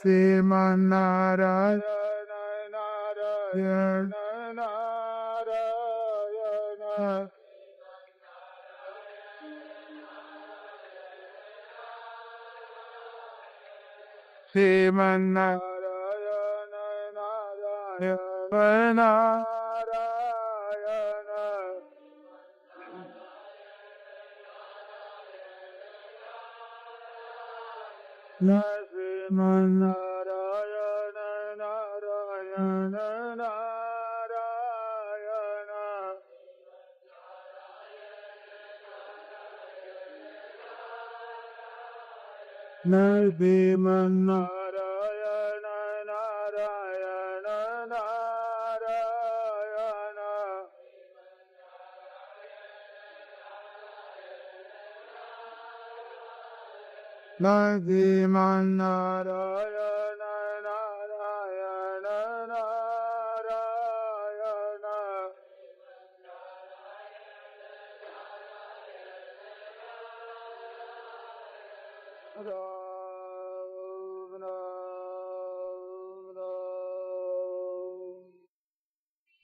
श्रीमन्नारायण नारायण नारायण श्रीमन्नारायण नारायण नारायण श्रीमन्नारायण नारायण नारायण श्रीमन्नारायण नारायण नारायण श्रीमन्नारायण नारायण नारायण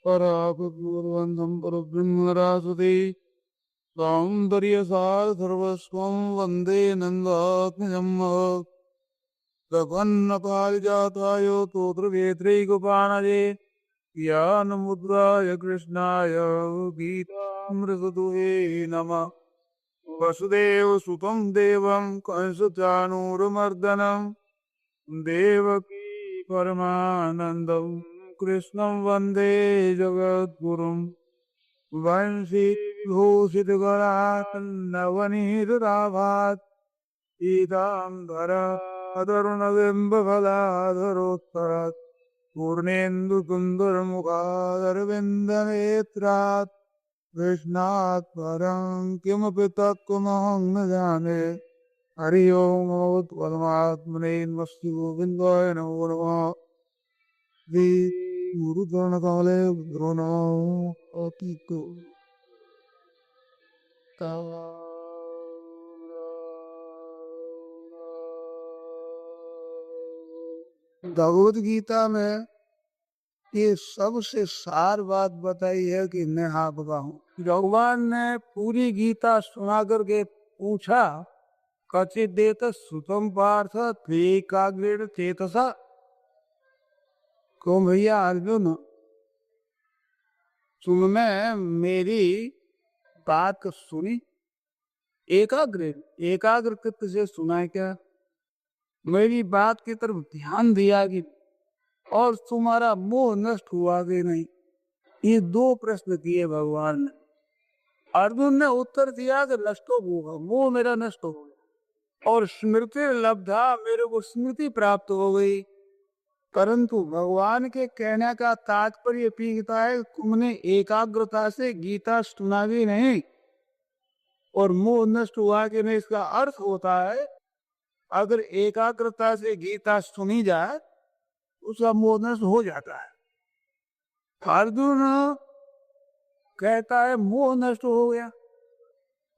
परापूर्वन्तं परब्रह्मरासुते सौन्दर्यसार सर्वस्वं वन्दे नन्दात्मजं प्रपन्नपारिजाताय तोत्रवेत्रैकपाणये ज्ञानमुद्राय कृष्णाय गीतामृतदुहे नमः। वसुदेवसुतं देवं कंसचाणूरमर्दनं देवकी परमानन्दं कृष्णं वन्दे जगद्गुरुं। वंशी विभूषितगणान्नवनीतराभात् पीताम्बरधरुणबिम्बफलाधरोत्तरात् पूर्णेन्दुकुन्दरमुखादरविन्दनेत्रात् कृष्णात् परं किमपि तत्त्वमहं न जाने। हरि ओम परमात्मने नमस्ते गोविन्दाय नमो नमः। श्री गुरुचरणकमले द्रोणातीतो भगवत गीता में ये सबसे सार बात बताई है कि मैं आपका हूँ। भगवान ने पूरी गीता सुना करके पूछा, कचित देत सुतम पार्थ एकाग्रेण चेतसा। को भैया अर्जुन, तुमने मेरी बात सुनी, एकाग्र चित्त से सुना है क्या? मेरी बात की तरफ ध्यान दिया कि और तुम्हारा मोह नष्ट हुआ कि नहीं? ये दो प्रश्न किए भगवान ने। अर्जुन ने उत्तर दिया कि नष्ट होगा, मोह मेरा नष्ट हो गया और स्मृति लब्धा, मेरे को स्मृति प्राप्त हो गई। परंतु भगवान के कहने का तात्पर्य पीता है, तुमने एकाग्रता से गीता सुना भी नहीं और मोह नष्ट हुआ कि नहीं। इसका अर्थ होता है, अगर एकाग्रता से गीता सुनी जाए उसका मोह नष्ट हो जाता है। अर्जुन कहता है मोह नष्ट हो गया।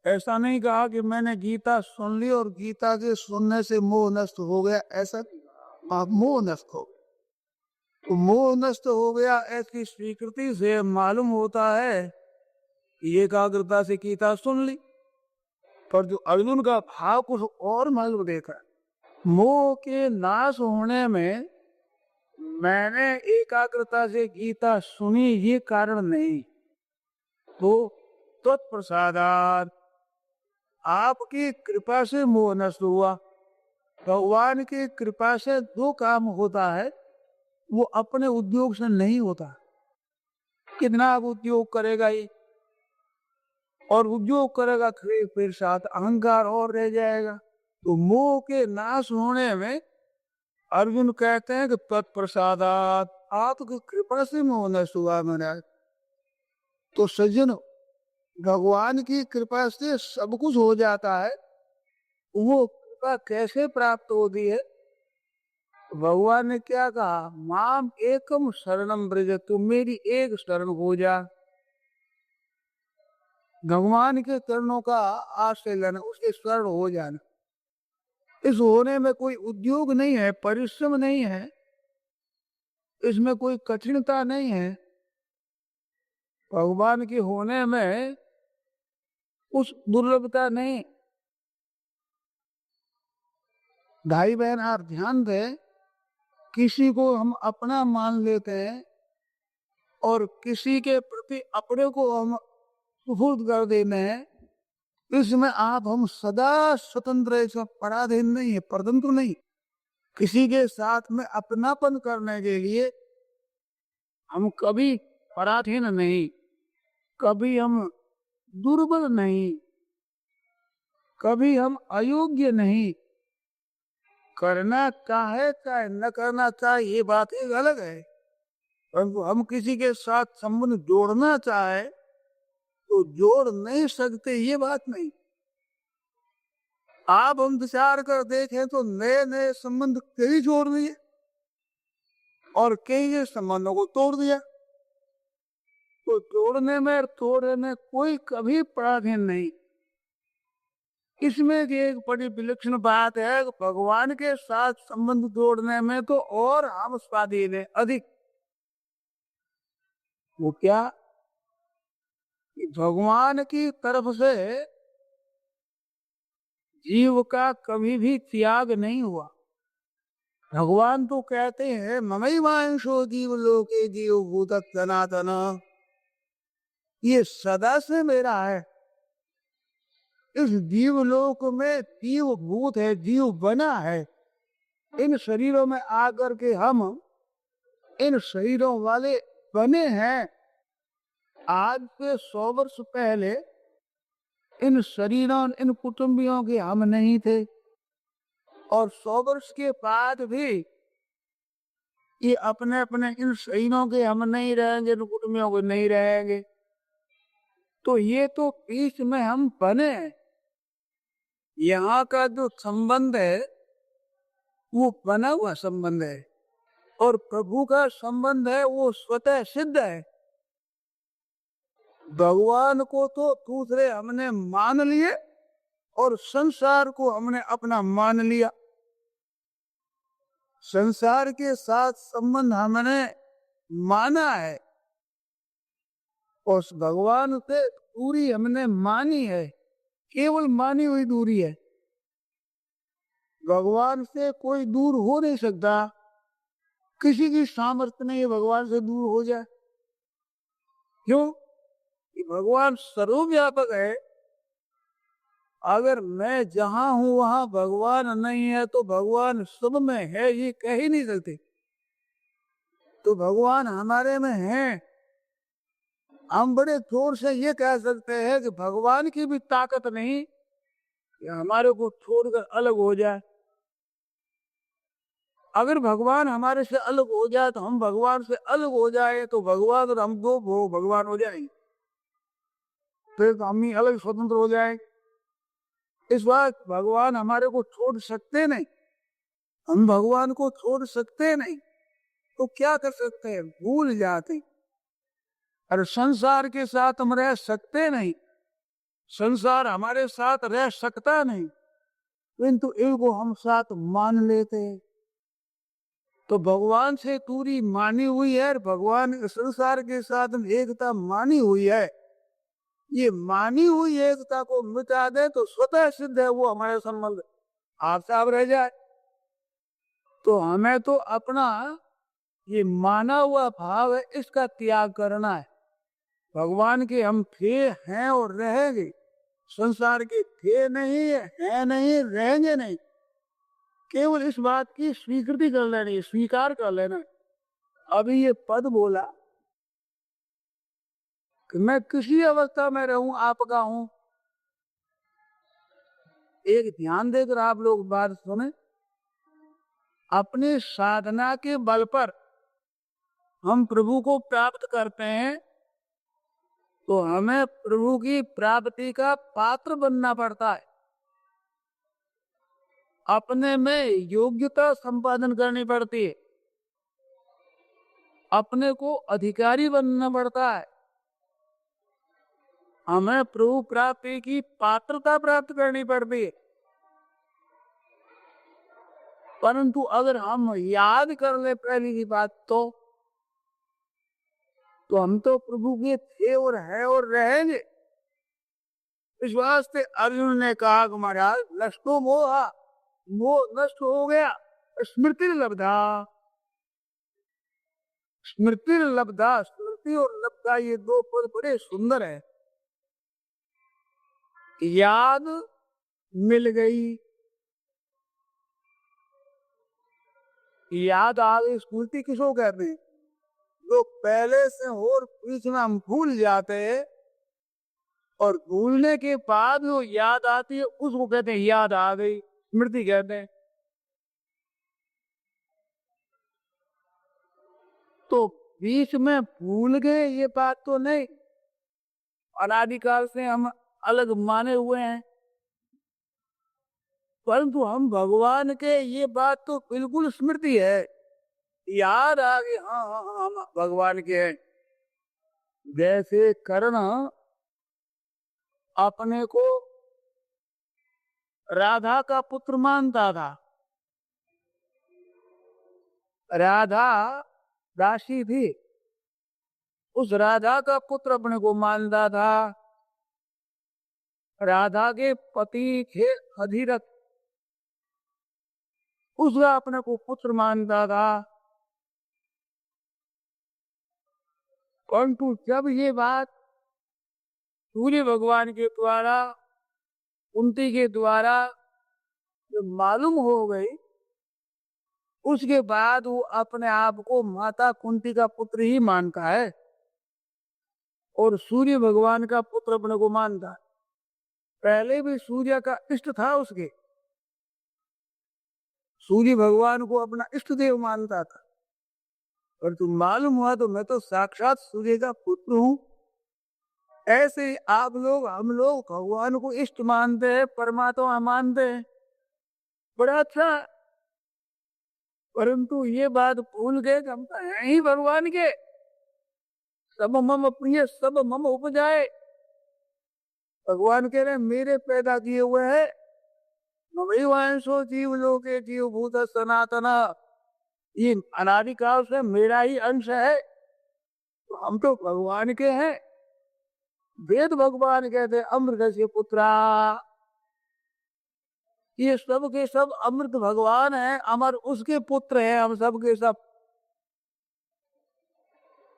ऐसा नहीं कहा कि मैंने गीता सुन ली और गीता के सुनने से मोह नष्ट हो गया, ऐसा मोह नष्ट हो गया। तो मोह नष्ट हो गया ऐसी स्वीकृति से मालूम होता है कि एकाग्रता से गीता सुन ली। पर जो अर्जुन का भाव कुछ और मालूम देखा, मोह के नाश होने में मैंने एकाग्रता से गीता सुनी ये कारण नहीं। तो तत्प्रसादात, आपकी कृपा से मोह नष्ट हुआ। भगवान की कृपा से दो काम होता है, वो अपने उद्योग से नहीं होता। कितना आप उद्योग करेगा ये, और उद्योग करेगा फिर साथ अहंकार और रह जाएगा। तो मोह के नाश होने में अर्जुन कहते हैं कि तत्प्रसादात, आपकी कृपा से मोह नष्ट हुआ मेरा। तो सज्जन, भगवान की कृपा से सब कुछ हो जाता है। वो कृपा कैसे प्राप्त होती है? भगवान ने क्या कहा, माम एकम शरणम ब्रज, तुम मेरी एक शरण हो जा। भगवान के चरणों का आश्रय लेना, उसके शरण हो जाना। इस होने में कोई उद्योग नहीं है, परिश्रम नहीं है, इसमें कोई कठिनता नहीं है। भगवान के होने में उस दुर्लभता नहीं। भाई बहन आप ध्यान दें, किसी को हम अपना मान लेते हैं और किसी के प्रति अपने को हम सुपुर्द कर देते हैं, इसमें आप हम सदा स्वतंत्र, इसमें पराधीन नहीं है, परतंत्र नहीं। किसी के साथ में अपनापन करने के लिए हम कभी पराधीन नहीं, कभी हम दुर्बल नहीं, कभी हम अयोग्य नहीं। करना चाहे चाहे न करना चाहे ये बात एक अलग है, परंतु हम किसी के साथ संबंध जोड़ना चाहे तो जोड़ नहीं सकते, ये बात नहीं। आप हम विचार कर देखें तो नए नए संबंध कई जोड़ दिए और कई संबंधों को तोड़ दिया। तो जोड़ने में और तोड़ने में कोई कभी पराधीन नहीं। इसमें एक बड़ी विलक्षण बात है, भगवान के साथ संबंध जोड़ने में तो और हम स्वाधीन है अधिक। वो क्या कि भगवान की तरफ से जीव का कभी भी त्याग नहीं हुआ। भगवान तो कहते हैं ममैवांशो जीव लोके जीव भूत सनातन, ये सदा से मेरा है। इस जीवलोक में जीव भूत है, जीव बना है। इन शरीरों में आकर के हम इन शरीरों वाले बने हैं। आज से 100 वर्ष पहले इन शरीरों, इन कुटुंबियों के हम नहीं थे, और 100 वर्ष के बाद भी ये अपने अपने इन शरीरों के हम नहीं रहेंगे, इन कुटुंबियों के नहीं रहेंगे। तो ये तो बीच में हम बने हैं। यहाँ का जो संबंध है वो बना हुआ संबंध है, और प्रभु का संबंध है वो स्वतः सिद्ध है। भगवान को तो दूसरे हमने मान लिए और संसार को हमने अपना मान लिया। संसार के साथ संबंध हमने माना है और भगवान से दूरी हमने मानी है, केवल मानी हुई दूरी है। भगवान से कोई दूर हो नहीं सकता, किसी की सामर्थ्य नहीं है भगवान से दूर हो जाए। क्यों? कि भगवान सर्वव्यापक है। अगर मैं जहां हूं वहां भगवान नहीं है तो भगवान सब में है ये कह ही नहीं सकते। तो भगवान हमारे में है। हम बड़े जोर से ये कह सकते हैं कि भगवान की भी ताकत नहीं कि हमारे को छोड़कर अलग हो जाए। अगर भगवान हमारे से अलग हो जाए तो हम भगवान से अलग हो जाए तो भगवान और हम दो भगवान हो जाएंगे, फिर तो हम ही अलग स्वतंत्र हो जाएंगे। इस बात भगवान हमारे को छोड़ सकते नहीं, हम भगवान को छोड़ सकते नहीं। तो क्या कर सकते हैं? भूल जाते। अरे संसार के साथ हम रह सकते नहीं, संसार हमारे साथ रह सकता नहीं, किंतु इनको हम साथ मान लेते हैं। तो भगवान से दूरी मानी हुई है, भगवान संसार के साथ एकता मानी हुई है। ये मानी हुई एकता को मिटा दे तो स्वतः सिद्ध है वो हमारे संबंध आप साफ रह जाए। तो हमें तो अपना ये माना हुआ भाव है, इसका त्याग करना है। भगवान के हम थे, हैं और रहेंगे। संसार के थे नहीं, है नहीं, रहेंगे नहीं। केवल इस बात की स्वीकृति कर लेनी, स्वीकार कर लेना। अभी ये पद बोला कि मैं किसी अवस्था में रहूं आपका हूं। एक ध्यान देकर आप लोग बात सुने। अपनी साधना के बल पर हम प्रभु को प्राप्त करते हैं तो हमें प्रभु की प्राप्ति का पात्र बनना पड़ता है। अपने में योग्यता संपादन करनी पड़ती है, अपने को अधिकारी बनना पड़ता है। हमें प्रभु प्राप्ति की पात्रता प्राप्त करनी पड़ती है। परंतु अगर हम याद कर ले पहली की बात तो हम तो प्रभु के थे और है और रहेंगे। इस वास्ते अर्जुन ने कहा कि महाराज नष्टो मोहा, मोह नष्ट हो गया, स्मृति लब्धा। स्मृति लब्धा, स्मृति और लब्धा ये दो पद बड़े सुंदर है। याद मिल गई, याद आ गई। स्मृति किसको कहते हैं? जो पहले से और बीच में हम भूल जाते हैं और भूलने के बाद जो याद आती है उसको कहते हैं याद आ गई, स्मृति कहते हैं। तो बीच में भूल गए ये बात तो नहीं, अनादिकाल से हम अलग माने हुए हैं, परंतु हम भगवान के ये बात तो बिल्कुल स्मृति है, याद आ गई। हाँ हाँ हाँ हम भगवान के हैं। जैसे कर्ण अपने को राधा का पुत्र मानता था, राधा दासी थी, उस राधा का पुत्र अपने को मानता था। राधा के पति थे अधिरथ, उसका अपने को पुत्र मानता था। परंतु जब ये बात सूर्य भगवान के द्वारा, कुंती के द्वारा जब मालूम हो गई, उसके बाद वो अपने आप को माता कुंती का पुत्र ही मानता है और सूर्य भगवान का पुत्र अपने को मानता है। पहले भी सूर्य का इष्ट था उसके, सूर्य भगवान को अपना इष्ट देव मानता था, पर तुम मालूम हुआ तो मैं तो साक्षात सूर्य का पुत्र हूं। ऐसे ही आप लोग, हम लोग भगवान को इष्ट मानते हैं, परमात्मा मानते हैं, बड़ा अच्छा। परंतु ये बात भूल गए कि हम तो हैं ही भगवान के। सब मम प्रिय सब मम उपजाए, भगवान कह रहे मेरे पैदा किए हुए है। नवैवांशो जीव लोके जीव भूत सनातना, ये अनादिकाल से मेरा ही अंश है, तो हम तो भगवान के हैं। वेद भगवान कहते अमृत से पुत्रा, ये सब के सब अमृत भगवान है, अमर उसके पुत्र हैं हम सब के सब।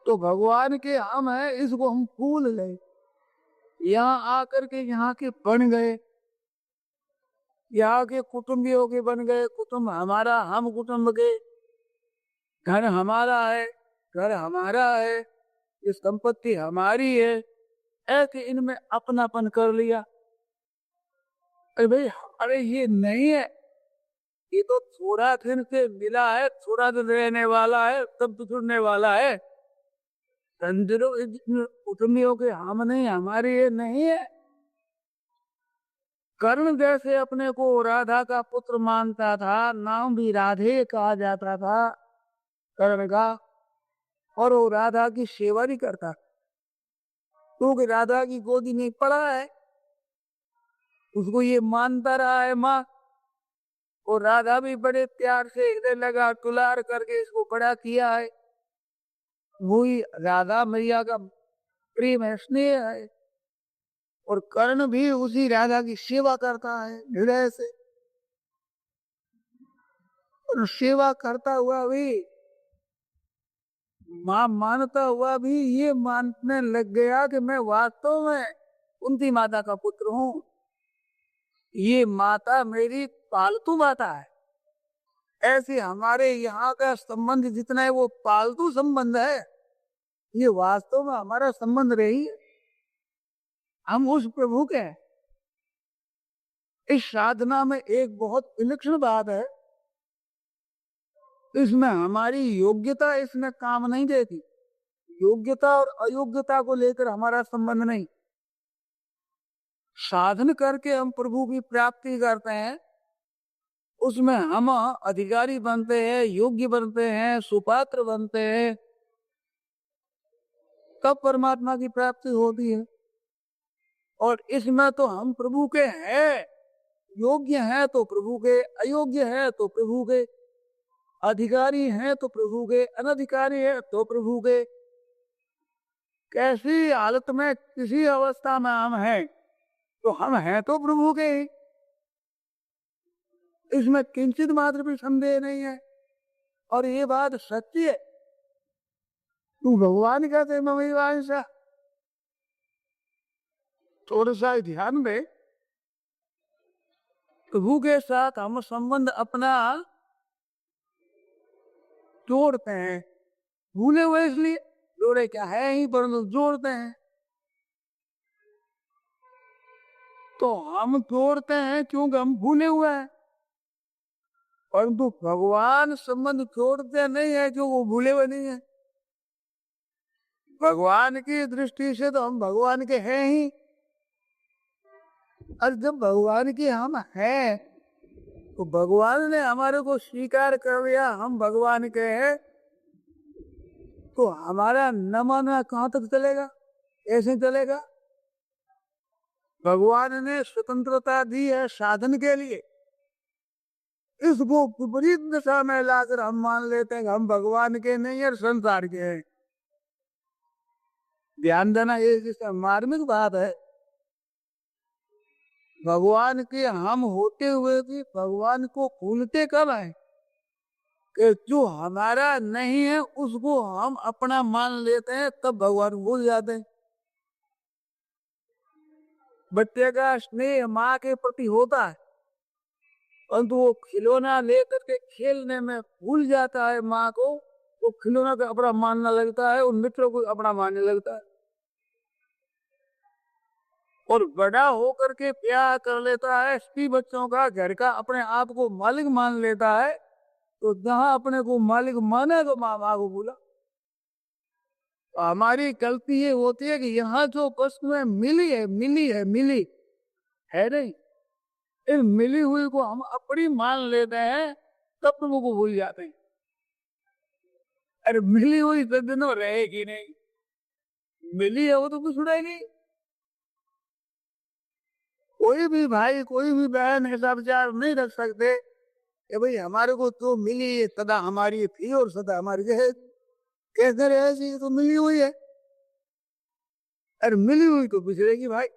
तो भगवान के हम हैं, इसको हम भूल गए। यहाँ आकर के यहाँ के बन गए, यहाँ के कुटुंबियों के बन गए। कुटुंब हमारा, हम कुटुंब के, घर हमारा है, घर हमारा है, ये संपत्ति हमारी है, ऐसे इनमें अपनापन कर लिया। अरे भाई, अरे ये नहीं है, ये तो थोड़ा दिन से मिला है, थोड़ा दिन रहने वाला है, तब तो छुड़ने वाला है। कुटुंबियों के हम नहीं, हमारे ये नहीं है। कर्ण जैसे अपने को राधा का पुत्र मानता था, नाम भी राधे कहा जाता था कर्ण का, और वो राधा की सेवा भी करता, क्योंकि राधा की गोदी में पड़ा है, उसको ये मानता रहा है माँ। और राधा भी बड़े प्यार से हृदय लगा दुलार करके इसको बड़ा किया है। वही राधा मैया का प्रेम है, स्नेह है, और कर्ण भी उसी राधा की सेवा करता है हृदय से। और सेवा करता हुआ भी, मां मानता हुआ भी ये मानने लग गया कि मैं वास्तव में कुंती माता का पुत्र हूं। ये माता मेरी पालतू माता है। ऐसे हमारे यहाँ का संबंध जितना है वो पालतू संबंध है, ये वास्तव में हमारा संबंध रही है। हम उस प्रभु के हैं। इस साधना में एक बहुत विलक्षण बात है, इसमें हमारी योग्यता इसमें काम नहीं देती। योग्यता और अयोग्यता को लेकर हमारा संबंध नहीं। साधन करके हम प्रभु की प्राप्ति करते हैं, उसमें हम अधिकारी बनते हैं, योग्य बनते हैं, सुपात्र बनते हैं, तब परमात्मा की प्राप्ति होती है। और इसमें तो हम प्रभु के हैं, योग्य हैं तो प्रभु के, अयोग्य है तो प्रभु के, अधिकारी हैं तो प्रभु के, अनधिकारी है तो प्रभु के। कैसी हालत में, किसी अवस्था में हम हैं तो हम हैं तो प्रभु के ही, इसमें किंचित मात्र भी संदेह नहीं है। और ये बात सच्ची है। तू भगवान का थे ममीवांशा, थोड़ा सा ध्यान दे। प्रभु के साथ हम संबंध अपना जोड़ते हैं, भूले हुए इसलिए, जोड़े क्या है ही परंतु जोड़ते हैं। तो हम जोड़ते हैं क्योंकि हम भूले हुए हैं, परंतु भगवान संबंध जोड़ते नहीं है जो वो भूले हुए नहीं है। भगवान की दृष्टि से तो हम भगवान के हैं ही, और जब भगवान के हम हैं तो भगवान ने हमारे को स्वीकार कर लिया, हम भगवान के हैं, तो हमारा न मानना कहां तक चलेगा, ऐसे चलेगा। भगवान ने स्वतंत्रता दी है साधन के लिए, इसको विपरीत दिशा में लाकर हम मान लेते हैं कि हम भगवान के नहीं है, संसार के हैं। ध्यान देना, ये मार्मिक बात है। भगवान के हम होते हुए भी भगवान को भूलते कब है कि जो हमारा नहीं है उसको हम अपना मान लेते हैं, तब भगवान भूल जाते हैं। बच्चे का स्नेह माँ के प्रति होता है, परंतु वो खिलौना लेकर के खेलने में भूल जाता है माँ को, वो खिलौना का अपना मानने लगता है, उन मित्रों को अपना मानने लगता है, और बड़ा होकर के प्यार कर लेता है स्त्री बच्चों का, घर का, अपने आप को मालिक मान लेता है। तो जहां अपने को मालिक माने तो माँ को भूला। तो हमारी गलती ये होती है कि यहाँ जो वस्तुएं मिली है है नहीं, इन मिली हुई को हम अपनी मान लेते हैं, तब प्रभु को भूल जाते हैं। अरे मिली हुई सज्जनों रहेगी नहीं, मिली है वो तो कुछ उड़ेगी। कोई भी भाई कोई भी बहन ऐसा विचार नहीं रख सकते कि भाई हमारे को तो मिली सदा हमारी थी और सदा हमारी है। कैसे रहेगी, तो मिली हुई है। अरे मिली हुई तो बिछड़ेगी भाई।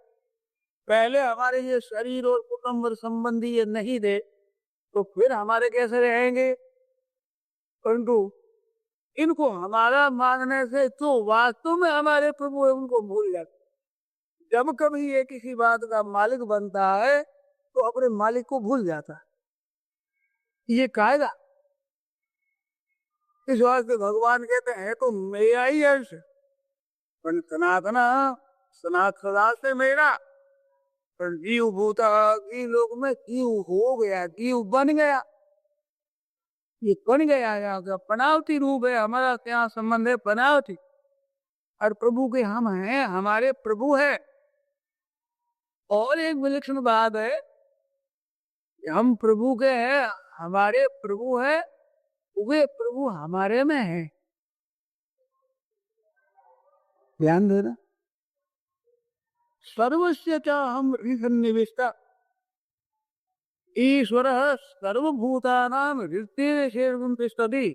पहले हमारे ये शरीर और कुटुंब और संबंधी ये नहीं थे तो फिर हमारे कैसे रहेंगे। परंतु इनको हमारा मानने से जो वास्तव में हमारे प्रभु है उनको भूल जाते। जब कभी ये किसी बात का मालिक बनता है तो अपने मालिक को भूल जाता है। ये कहेगा, इस वास्ते भगवान कहते हैं तो मेरा ही अंश, पर सनातना सनात सदा से मेरा, पर जीव भूता की लोक में जीव हो गया, जीव बन गया। ये बन गया यहाँ का बनावटी रूप है, हमारा क्या संबंध है, बनावटी। और प्रभु के हम हैं, हमारे प्रभु है। और एक विलक्षण बात है, हम प्रभु के हैं, हमारे प्रभु है, वे प्रभु हमारे में है। ध्यान देना, सर्वस्य च हम हृदयनिविष्टा ईश्वरः सर्वभूतानां हृदयेषु तिष्ठति।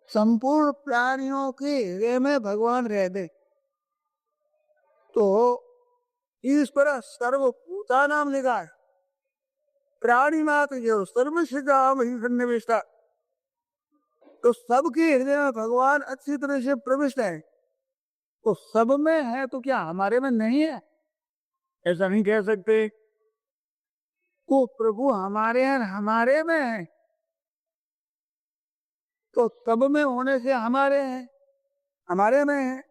संपूर्ण प्राणियों के हृदय में भगवान रहते। तो ईश्वर सर्वभूतानां लिखा है, प्राणी मात्र जो सर्वस्य च हम हृदयनिविष्टा, तो सबके हृदय में भगवान अच्छी तरह से प्रविष्ट है। तो सब में है तो क्या हमारे में नहीं है, ऐसा नहीं कह सकते। तो प्रभु हमारे हैं, हमारे में है, तो सब में होने से हमारे हैं, हमारे में है,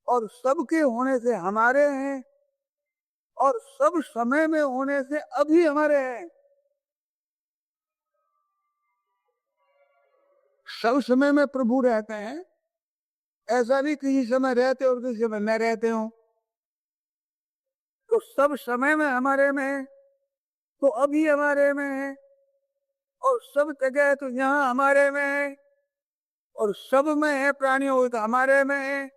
और सबके होने से हमारे हैं, और सब समय में होने से अभी हमारे हैं। सब समय में प्रभु रहते हैं, ऐसा नहीं किसी समय रहते और किसी समय न रहते हो। तो सब समय में हमारे में है, तो अभी हमारे में है, और सब जगह तो यहाँ हमारे में है, और सब में है प्राणियों तो हमारे में है,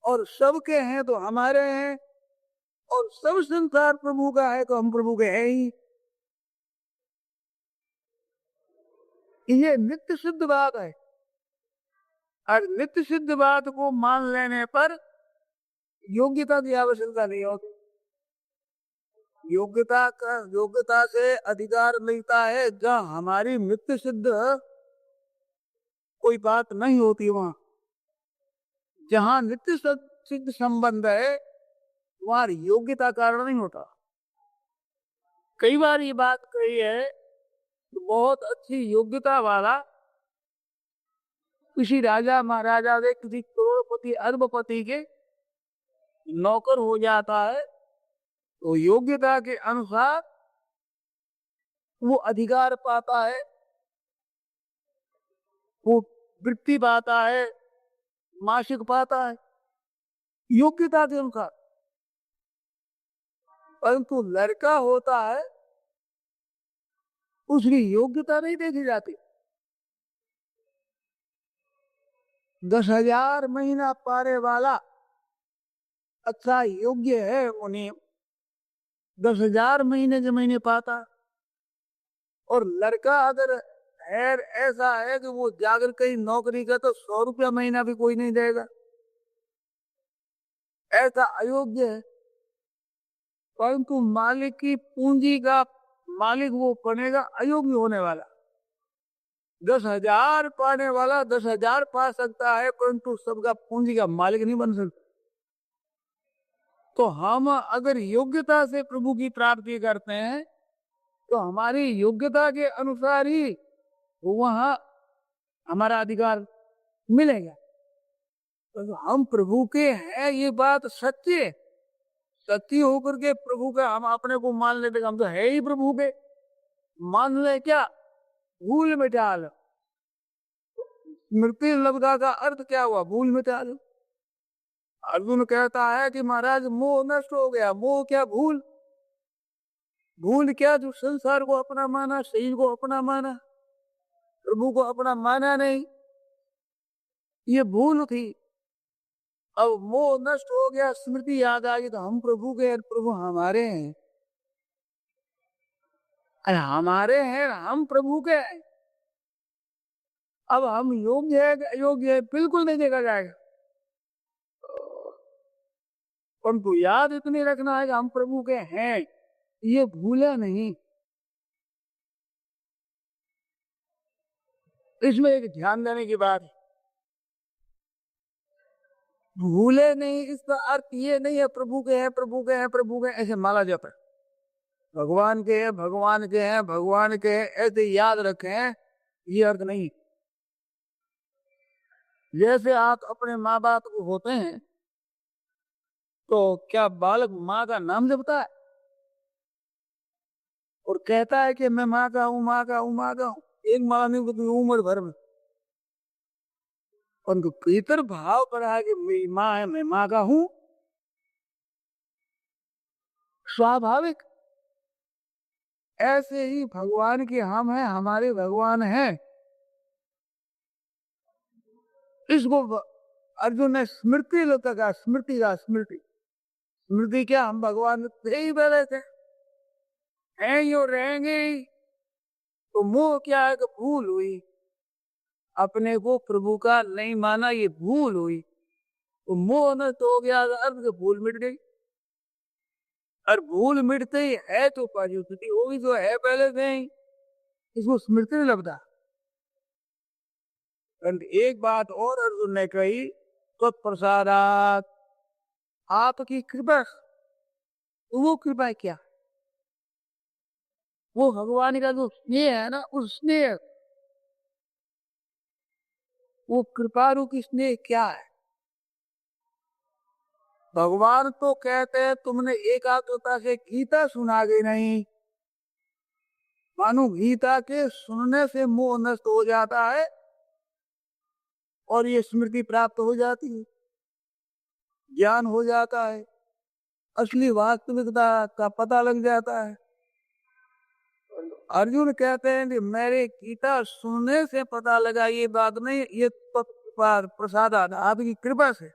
और सबके हैं तो हमारे हैं, और सब संसार प्रभु का है तो हम प्रभु के हैं ही। ये नित्य सिद्ध बात है, और नित्य सिद्ध बात को मान लेने पर योग्यता की आवश्यकता नहीं होती। योग्यता से अधिकार मिलता है जहाँ हमारी नित्य सिद्ध कोई बात नहीं होती। वहां जहाँ नित्य सिद्ध संबंध है वहां योग्यता कारण नहीं होता। कई बार ये बात कही है तो बहुत अच्छी योग्यता वाला किसी राजा महाराजा से किसी करोड़पति अरबपति के नौकर हो जाता है तो योग्यता के अनुसार वो अधिकार पाता है, वो वृत्ति पाता है, मासिक पाता है योग्यता के अनुसार। परंतु लड़का होता है उसकी योग्यता नहीं देखी जाती। 10,000 महीना पाने वाला अच्छा योग्य है, उन्हें 10,000 महीने के महीने पाता। और लड़का अगर है ऐसा है कि वो जाकर कहीं नौकरी का तो 100 रुपया महीना भी कोई नहीं देगा, ऐसा अयोग्य है। परंतु मालिक की पूंजी का मालिक वो बनेगा अयोग्य होने वाला। 10,000 पाने वाला 10,000 पा सकता है परंतु सबका पूंजी का मालिक नहीं बन सकता। तो हम अगर योग्यता से प्रभु की प्राप्ति करते हैं तो हमारी योग्यता के अनुसार ही वहां हमारा अधिकार मिलेगा। तो हम प्रभु के हैं ये बात सत्य सत्य होकर के प्रभु का हम अपने को मान लेते हम तो है ही प्रभु के। मान ले क्या? भूल मिटा लो। स्मृति लब्धा का अर्थ क्या हुआ? भूल मिटा लो। अर्जुन कहता है कि महाराज मोह नष्ट हो गया। मोह क्या? भूल। भूल क्या? जो संसार को अपना माना, शरीर को अपना माना, प्रभु को अपना माना नहीं, ये भूल थी। अब मोह नष्ट हो गया, स्मृति याद आ गई तो हम प्रभु के हैं, प्रभु हमारे हैं। अरे हमारे हैं, हम प्रभु के हैं। अब हम योग्य है अयोग्य है बिल्कुल नहीं देखा जाएगा, परंतु याद इतनी रखना है कि हम प्रभु के हैं, ये भूले नहीं। इसमें एक ध्यान देने की बात है, भूले नहीं इसका अर्थ ये नहीं है प्रभु के हैं प्रभु के हैं प्रभु के ऐसे माला जाता है। भगवान के हैं भगवान के हैं भगवान के हैं ऐसे याद रखें, ये अर्थ नहीं। जैसे आप अपने माँ बाप को होते हैं तो क्या बालक माँ का नाम जपता है और कहता है कि मैं माँ का हूं माँ का हूं माँ का हूं? एक माला नहीं बल्कि उम्र भर में उनको भीतर भाव पड़ा है कि मेरी माँ है, मैं माँ का हूं। स्वाभाविक ऐसे ही भगवान के हम हैं, हमारे भगवान हैं। इसको अर्जुन ने स्मृति कहा, स्मृति का स्मृति। स्मृति क्या? हम भगवान थे ही पहले थे, हैं ही और रहेंगे ही। तो मोह क्या है? कि भूल हुई, अपने को प्रभु का नहीं माना, ये भूल हुई। तो मोह न तो गया, अर्थ भूल मिट गई। और भूल मिटते ही है तो परिस्थिति होगी जो है पहले से ही, इसको स्मृति नहीं लगता। एक बात और अर्जुन ने कही, तो प्रसादात आपकी कृपा। वो कृपा क्या? वो भगवान का जो स्नेह है ना, उस स्नेह, वो कृपा रूप स्नेह क्या है? भगवान तो कहते हैं तुमने एकाग्रता से गीता सुना गई नहीं। मानो गीता के सुनने से मोह नष्ट हो जाता है और ये स्मृति प्राप्त हो जाती है, ज्ञान हो जाता है, असली वास्तविकता का पता लग जाता है। अर्जुन कहते हैं कि मेरे गीता सुनने से पता लगा, ये बात नहीं, ये प्रसाद आपकी कृपा से।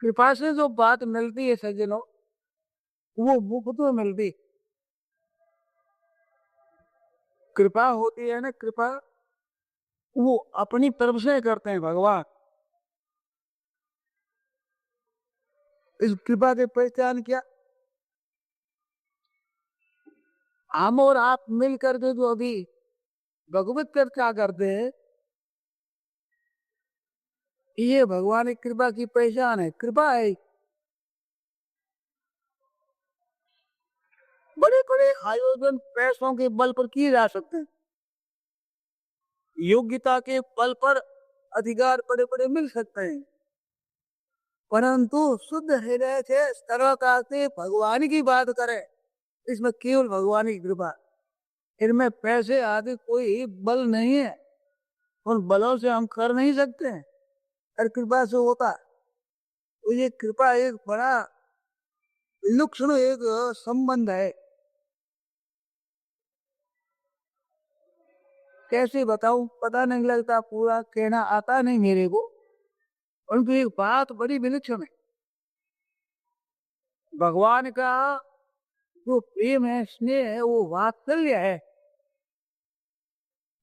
कृपा से जो बात मिलती है सज्जनों, वो मुफ्त में मिलती। कृपा होती है ना, कृपा वो अपनी तरफ से करते हैं भगवान। इस कृपा की पहचान क्या? हम और आप मिल करके जो अभी भगवत चर्चा करते हैं, ये भगवान की कृपा की पहचान है। कृपा है। बड़े बड़े आयोजन पैसों के बल पर किए जा सकते हैं, योग्यता के बल पर अधिकार बड़े बड़े मिल सकते हैं, परंतु शुद्ध हृदय से सरलता से भगवान की बात करें, इसमें केवल भगवान की कृपा। इनमें पैसे आदि कोई बल नहीं है, उन बलों से हम कर नहीं सकते हैं, और कृपा से होता है। तो ये कृपा एक बड़ा विलक्षण एक संबंध है। कैसे बताऊं, पता नहीं लगता, पूरा कहना आता नहीं मेरे को, परंतु एक बात बड़ी विलक्षण है। भगवान का जो प्रेम है, स्नेह है, वो वात्सल्य है,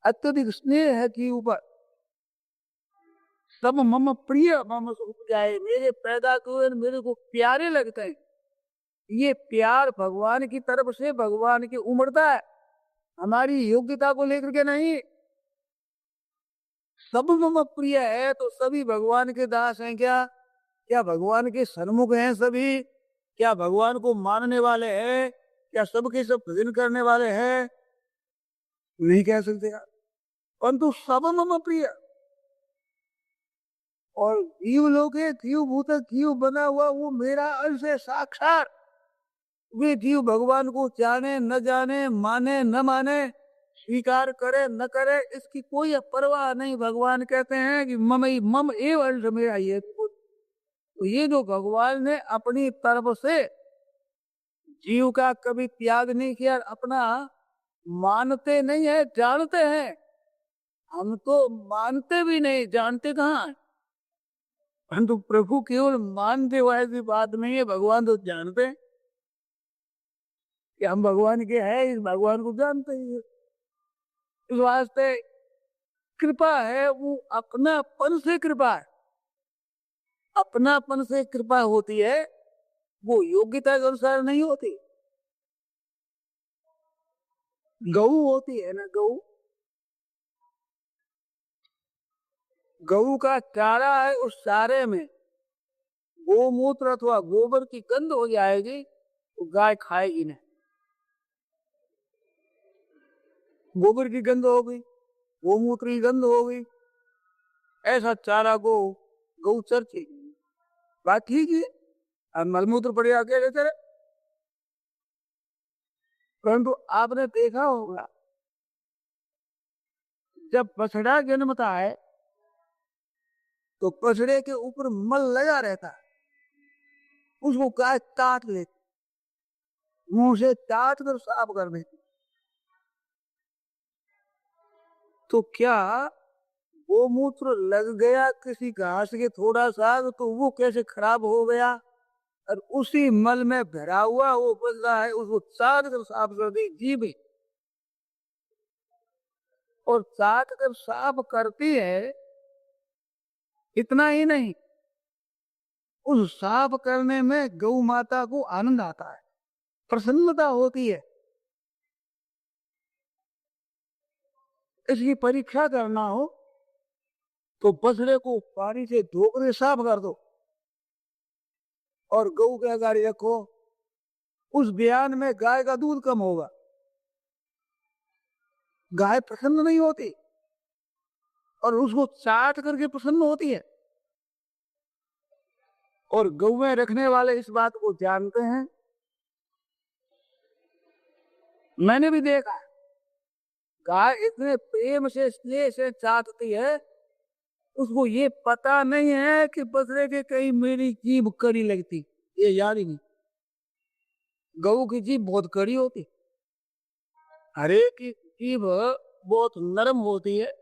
अत्यधिक स्नेह है कि ऊपर सब मम प्रिय मम उपजाए, मेरे पैदा हुए मेरे को प्यारे लगते हैं। ये प्यार भगवान की तरफ से भगवान की उमड़ता है, हमारी योग्यता को लेकर के नहीं। सब मम प्रिय है तो सभी भगवान के दास हैं क्या? क्या भगवान के सन्मुख हैं सभी? क्या भगवान को मानने वाले हैं? क्या सबके सब भजन करने वाले हैं? नहीं कह सकते यार, परंतु सब मम प्रिय। और जीव लोके जीव भूत जीव बना हुआ वो मेरा अंश है साक्षात। वे जीव भगवान को जाने न जाने, माने न माने, स्वीकार करे न करे, इसकी कोई परवाह नहीं। भगवान कहते हैं कि मम एव अंश मेरा ये। तो ये जो भगवान ने अपनी तरफ से जीव का कभी त्याग नहीं किया, अपना मानते नहीं है, जानते हैं। हम तो मानते भी नहीं, जानते कहाँ हैं? परंतु प्रभु केवल मानते हुए ऐसी बात नहीं है, भगवान तो जानते हैं कि हम भगवान के हैं, इस भगवान को जानते ही हैं। इस वास्ते कृपा है वो अपनापन से कृपा है, अपनापन से कृपा होती है, वो योग्यता के अनुसार नहीं होती। गऊ होती है ना, गऊ, गऊ का चारा है, उस चारे में गोमूत्र अथवा गोबर की गंध हो जाएगी तो गाय खाएगी नहीं। गोबर की गंध हो गई, गोमूत्र की गंध हो गई, ऐसा चारा को गऊ चरचेगी। बात ठीक है, अब मलमूत्र पड़े आके रहते रहे। परंतु आपने देखा होगा जब बछड़ा जन्मता है तो बछड़े के ऊपर मल लगा रहता है, उसको गाय काट लेती, मुंह से चाट कर साफ कर देती। तो क्या गोमूत्र लग गया किसी घास के थोड़ा सा तो वो कैसे खराब हो गया, और उसी मल में भरा हुआ वो बंदा है, उसको चाट कर साफ कर दी जी भी। और चाट कर साफ करती है, इतना ही नहीं, उस साफ करने में गौ माता को आनंद आता है, प्रसन्नता होती है। इसकी परीक्षा करना हो तो बछड़े को पानी से धोकर साफ कर दो और गऊ के गाड़ी रखो, उस बयान में गाय का दूध कम होगा, गाय प्रसन्न नहीं होती और उसको चाट करके प्रसन्न होती है। और गौएं रखने वाले इस बात को जानते हैं। मैंने भी देखा है, गाय इतने प्रेम से स्नेह से चाटती है, उसको ये पता नहीं है कि बछड़े के कहीं मेरी जीभ कड़ी लगती, ये याद ही नहीं। गऊ की जीभ बहुत कड़ी होती, हर एक की जीभ बहुत नरम होती है,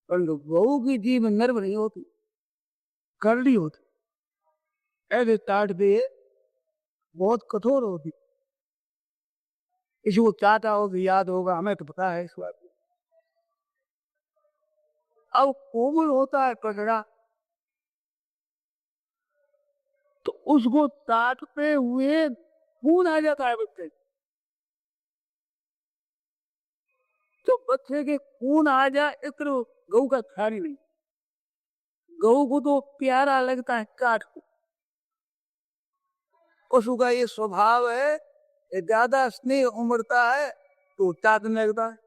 परंतु गऊ की जीभ नरम नहीं होती, कड़ी होती। ऐसे टाट दे बहुत कठोर होती, किसी को चाहता हो कि याद होगा, हमें तो पता है इस बात को। अब कोमल होता है कचरा, तो उसको काटते हुए खून आ जाता है बच्चे, तो बच्चे के खून आ जाए इतना गऊ का ख्याल ही नहीं। गऊ को तो प्यारा लगता है काट को, पशु का ये स्वभाव है, ये ज्यादा स्नेह उमड़ता है तो चाटने लगता है।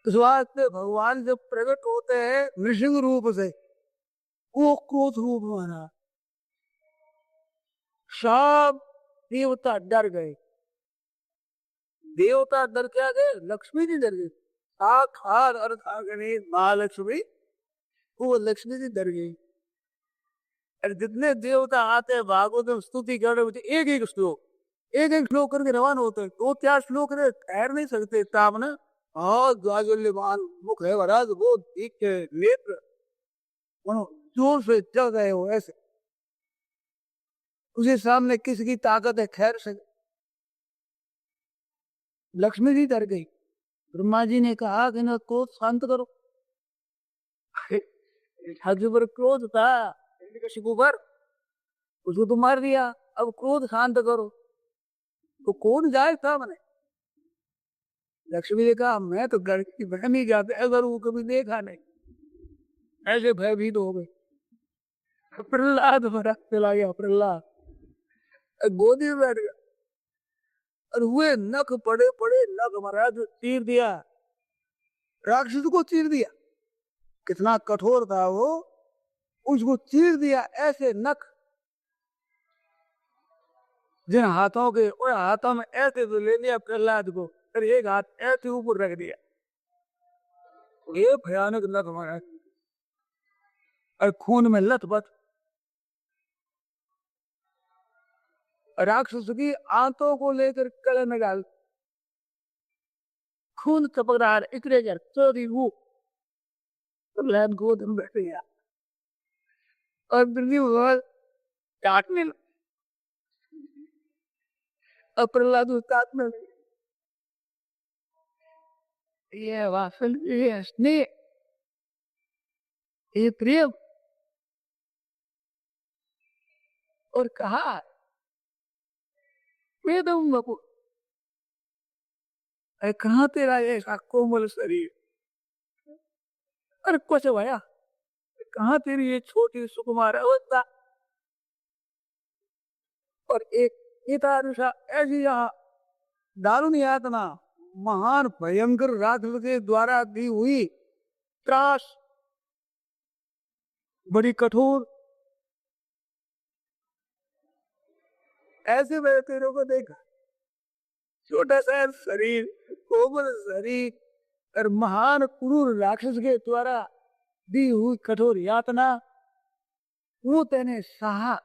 इस वास्ते भगवान जब प्रकट होते हैं नृसिंह रूप से, वो क्रोध रूप बना, सब देवता डर गए। देवता डर क्या गए? लक्ष्मी जी डर गई। साक्षात अर्थागनी महालक्ष्मी, वो लक्ष्मी जी डर गई। और जितने देवता आते हैं भागवत में स्तुति कर रहे होते, एक एक श्लोक करके रवाना होते हैं। 2-4 श्लोक ठहर नहीं सकते सामने। हाँ, ज्वाज्वल्यमान मुख है महाराज, वो ठीक है, नेत्र जोर से चल रहे हो ऐसे, उसके सामने किसकी ताकत है ठहर सके। लक्ष्मी जी डर गई। ब्रह्मा जी ने कहा कि ना क्रोध शांत करो। ठाकुर पर क्रोध था शिकु पर, उसको तो मार दिया, अब क्रोध शांत करो। तो कौन जाए था मैंने? लक्ष्मी ने कहा मैं तो घर की बहन ही जाते, अगर वो कभी देखा नहीं, ऐसे भयभीत हो गए। प्रहलाद भरा चला गया, प्रहलाद गोदी में बैठ गया, और हुए नख पड़े पड़े नख महाराज चीर दिया, राक्षस को चीर दिया। कितना कठोर था वो, उसको चीर दिया ऐसे नख, जिन हाथों के और हाथों में ऐसे तो ले लिया प्रहलाद को, और एक हाथ ऐसे ऊपर रख दिया। ये भयानक नख महाराज, और खून में लथपथ। राक्षस की आंतों को लेकर कले में डाल, खून टपक रहा है, इकड़े जर चोरी वो प्रहलाद गोद में बैठ गया, और भगवान काटने लगे। और प्रहलाद काटने लगे। ये वासल, ये स्नेह, ये प्रेम। और कहा वेदम बपू, कहाँ तेरा ऐसा कोमल शरीर, अरे कुछ भया, कहाँ तेरी ये छोटी सुकुमार अवस्था, और एक गीता ऐसी यहाँ दारुण यातना महान भयंकर राक्षस के द्वारा दी हुई त्रास, बड़ी कठोर। ऐसे मैंने तेरे को देखा, छोटा सा शरीर, कोमल शरीर, और महान क्रूर राक्षस के द्वारा दी हुई कठोर यातना, वो तेने सहा।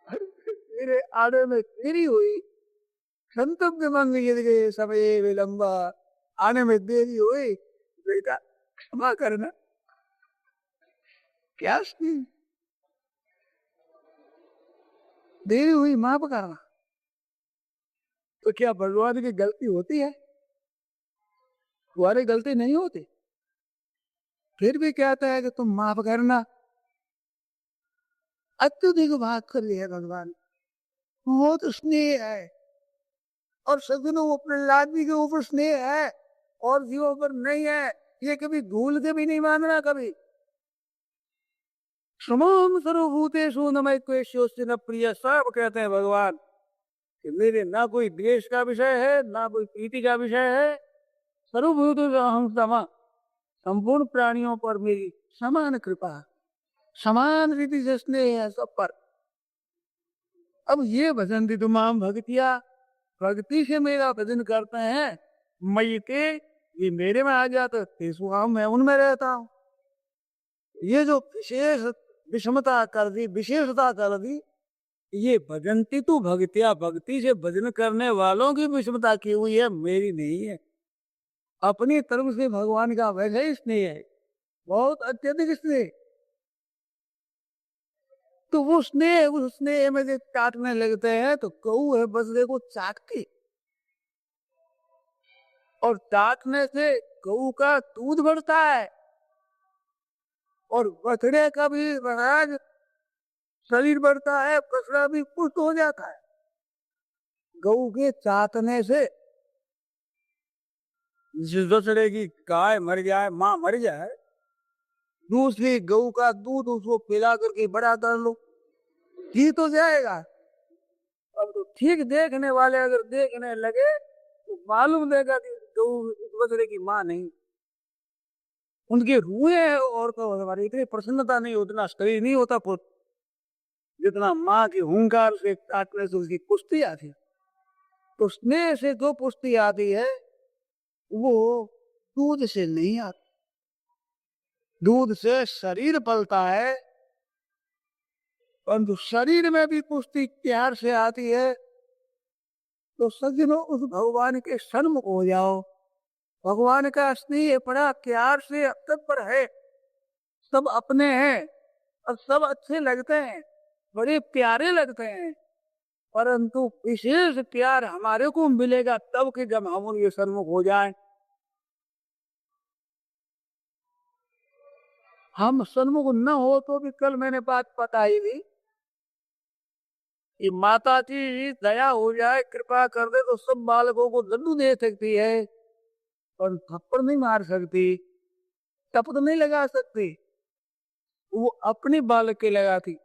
मेरे आड़े में तेरी हुई, संतव्य मंग गए समय विलंबा, आने में देरी हुई, बेटा क्षमा करना। क्या देरी हुई माफ करना, तो क्या भगवान की गलती होती है? तुम्हारी गलती नहीं होती, फिर भी कहता है कि तुम माफ करना। अत्यधिक बात कर लिया भगवान, बहुत स्नेह है, और सदनों प्रहलाद जी के ऊपर स्नेह है और जीवों पर नहीं है, ये कभी भूल के भी नहीं मानना। कभी समम सर्वभूतेषु न मैक्वेश्योऽस्ति न प्रिय, सब कहते हैं भगवान कि मेरे ना कोई द्वेष का विषय है, ना कोई प्रीति का विषय है। सर्वभूत अहं समा, संपूर्ण प्राणियों पर मेरी समान कृपा, समान रीति से स्नेह है सब पर। अब ये भजन दी तुमाम भक्तिया, भक्ति से मेरा भजन करते हैं, मई के ये मेरे में आ जाते, मैं उनमें रहता हूँ। ये जो विशेष विषमता कर दी, विशेषता कर दी, ये भजंती तू भक्तिया, भक्ति से भजन करने वालों की विषमता की हुई है, मेरी नहीं है। अपनी तरफ से भगवान का वैसे ही स्नेह है। बहुत अत्यधिक स्नेह। तो वो स्नेह, उस स्नेह में जो काटने लगते हैं तो गऊ है बछड़े को चाटती, और चाटने से गऊ का दूध बढ़ता है और बछड़े का भी महाराज शरीर बढ़ता है, बछड़ा भी पुष्ट हो जाता है। गऊ के चाटने से जिस बछड़े की गाय मर जाए, मां मर जाए, दूसरी गऊ का दूध उसको पिला करके बड़ा कर लो, जी तो जाएगा। अब तो ठीक देखने वाले अगर देखने लगे तो मालूम देगा कि गऊ इस बछड़े की मां नहीं। उनके रूए और तो हमारी इतनी प्रसन्नता नहीं, उतना शरीर नहीं होता पुष्ट जितना माँ की हुंकार से काटने से उसकी पुष्टि आती है। तो स्नेह से जो पुष्टि आती है वो दूध से नहीं आती। दूध से शरीर पलता है, परंतु शरीर में भी पुष्टि प्यार से आती है। तो सज्जनों, उस भगवान के सन्मुख हो जाओ। भगवान का स्नेह बड़ा प्यार से तत्पर है, सब अपने हैं और सब अच्छे लगते हैं, बड़े प्यारे लगते हैं, परंतु विशेष प्यार हमारे को मिलेगा तब कि जब हम उनके सन्मुख हो जाएं। हम सन्मुख न हो तो भी कल मैंने बात बताई थी कि माता जी दया हो जाए, कृपा कर दे तो सब बालकों को लड्डू दे सकती है, पर थप्पड़ नहीं मार सकती, टपक नहीं लगा सकती, वो अपनी बालक के लगाती।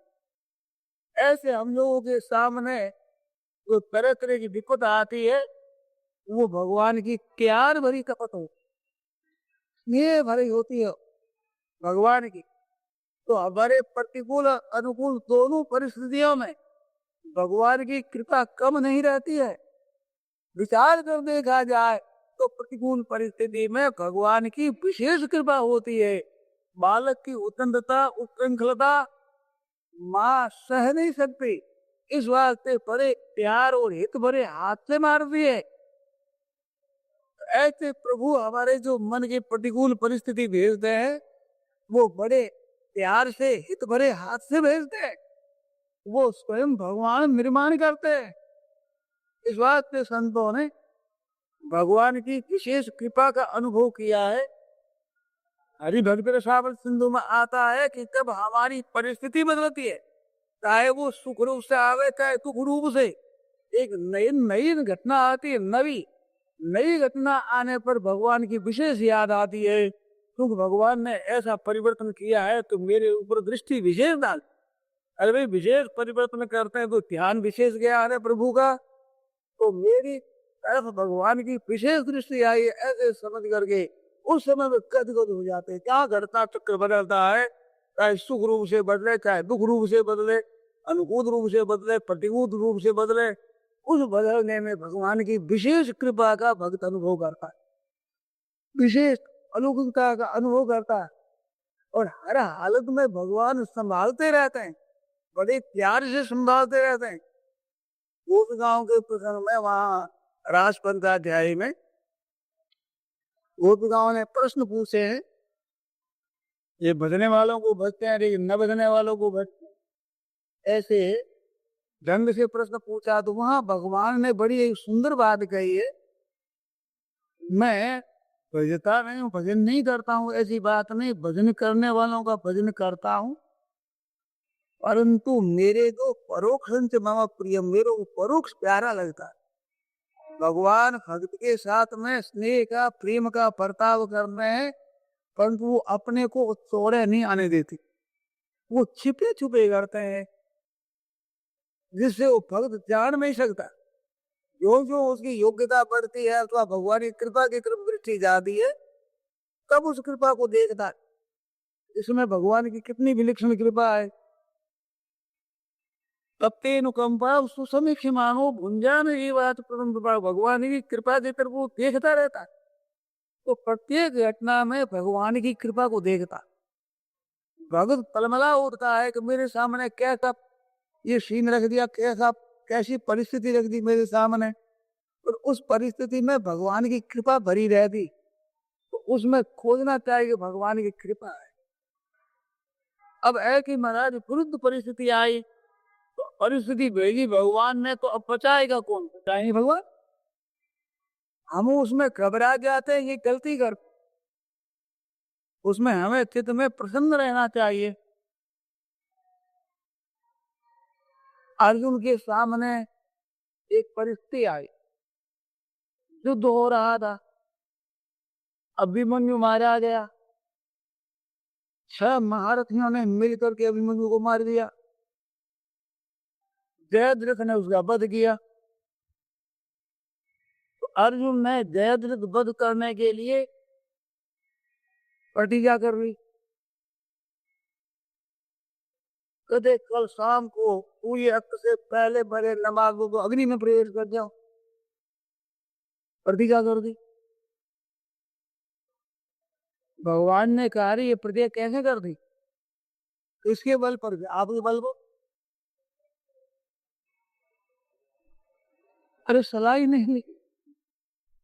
ऐसे हम लोगों के सामने जो तरह तरह की विपत आती है वो भगवान की प्यार भरी कपट हो, स्नेह भरी होती है भगवान की। तो हमारे प्रतिकूल अनुकूल दोनों परिस्थितियों में भगवान की कृपा कम नहीं रहती है। विचार कर देखा जाए तो प्रतिकूल परिस्थिति में भगवान की विशेष कृपा होती है। बालक की उद्दंडता, उच्छृंखलता माँ सह नहीं सकती, इस वास्ते बड़े प्यार और हित भरे हाथ से मारती है। ऐसे प्रभु हमारे जो मन की प्रतिकूल परिस्थिति भेजते हैं वो बड़े प्यार से हित भरे हाथ से भेजते हैं, वो स्वयं भगवान निर्माण करते हैं। इस बात से संतों ने भगवान की विशेष कृपा का अनुभव किया है। हरिभक्त रसामृत सिंधु में आता है कि जब हमारी परिस्थिति बदलती है, चाहे वो सुख रूप से आवे चाहे दुख रूप से, एक नई नई घटना आती है, नई घटना आने पर भगवान की विशेष याद आती है, क्योंकि भगवान ने ऐसा परिवर्तन किया है तो मेरे ऊपर दृष्टि विशेष डाल। अरे भाई, विशेष परिवर्तन करते हैं तो ध्यान विशेष गया है प्रभु का, तो मेरी तरफ भगवान की विशेष दृष्टि आई है, ऐसे समझ करके उस समय में गदगद हो जाते हैं। क्या घटना चक्र बदलता है, चाहे सुख रूप से बदले चाहे दुख रूप से बदले, अनुकूल रूप से बदले प्रतिकूल रूप से बदले, उस बदलने में भगवान की विशेष कृपा का भक्त अनुभव करता है, विशेष अलौकिकता का अनुभव करता है। और हर हालत में भगवान संभालते रहते हैं, बड़े प्यार से संभालते रहते हैं। उस गांव के प्रसंग में वहां रास पंचाध्याय में गोप गांव ने प्रश्न पूछे हैं, ये भजने वालों को भजते हैं लेकिन न भजने वालों को भजते हैं, ऐसे ढंग से प्रश्न पूछा। तो वहां भगवान ने बड़ी एक सुंदर बात कही है, मैं भजता नहीं हूँ, भजन नहीं करता हूँ, ऐसी बात नहीं, भजन करने वालों का भजन करता हूँ, परंतु मेरे को परोक्ष मम प्रिय, मेरे को परोक्ष प्यारा लगता है। भगवान भक्त के साथ में स्नेह का प्रेम का बर्ताव करते हैं, परंतु वो अपने को चौड़े नहीं आने देती, वो छिपे छुपे करते हैं, जिससे वो भक्त जान नहीं सकता। जो जो उसकी योग्यता बढ़ती है अथवा भगवान की कृपा की तरफ दृष्टि जाती है, तब उस कृपा को देखता है इसमें भगवान की कितनी विलक्षण कृपा है। तप्ते अनुकंपा सुसमीक्ष मानो भुंजान ये बात भगवान की कृपा की तरफ वो देखता रहता है। तो प्रत्येक घटना में भगवान की कृपा को देखता, भगत तलमला उठता है कि मेरे सामने कैसा ये सीन रख दिया, कैसी परिस्थिति रख दी मेरे सामने, और उस परिस्थिति में भगवान की कृपा भरी रहती, तो उसमें खोजना चाहिए कि भगवान की कृपा है। अब है कि महाराज विरुद्ध परिस्थिति आई, तो परिस्थिति भेजी भगवान ने, तो अब बचाएगा कौन? बचाएंगे भगवान। हम उसमें घबरा जाते हैं, ये गलती कर। उसमें हमें चित्त में प्रसन्न रहना चाहिए। अर्जुन के सामने एक परिस्थिति आई, युद्ध हो रहा था, अभिमन्यु मारा गया, 6 महारथियों ने मिलकर के अभिमन्यु को मार दिया, जयद्रथ ने उसका वध किया। तो अर्जुन ने जयद्रथ वध करने के लिए प्रतिज्ञा कर ली, कहते कल शाम को पूरी अक्त से पहले मेरे नमाजों को अग्नि में प्रवेश कर जाओ, प्रतिज्ञा कर दी। भगवान ने कहा ये प्रतिज्ञा कैसे कर दी? इसके बल पर, आपके बल को? अरे सलाह ही नहीं ली,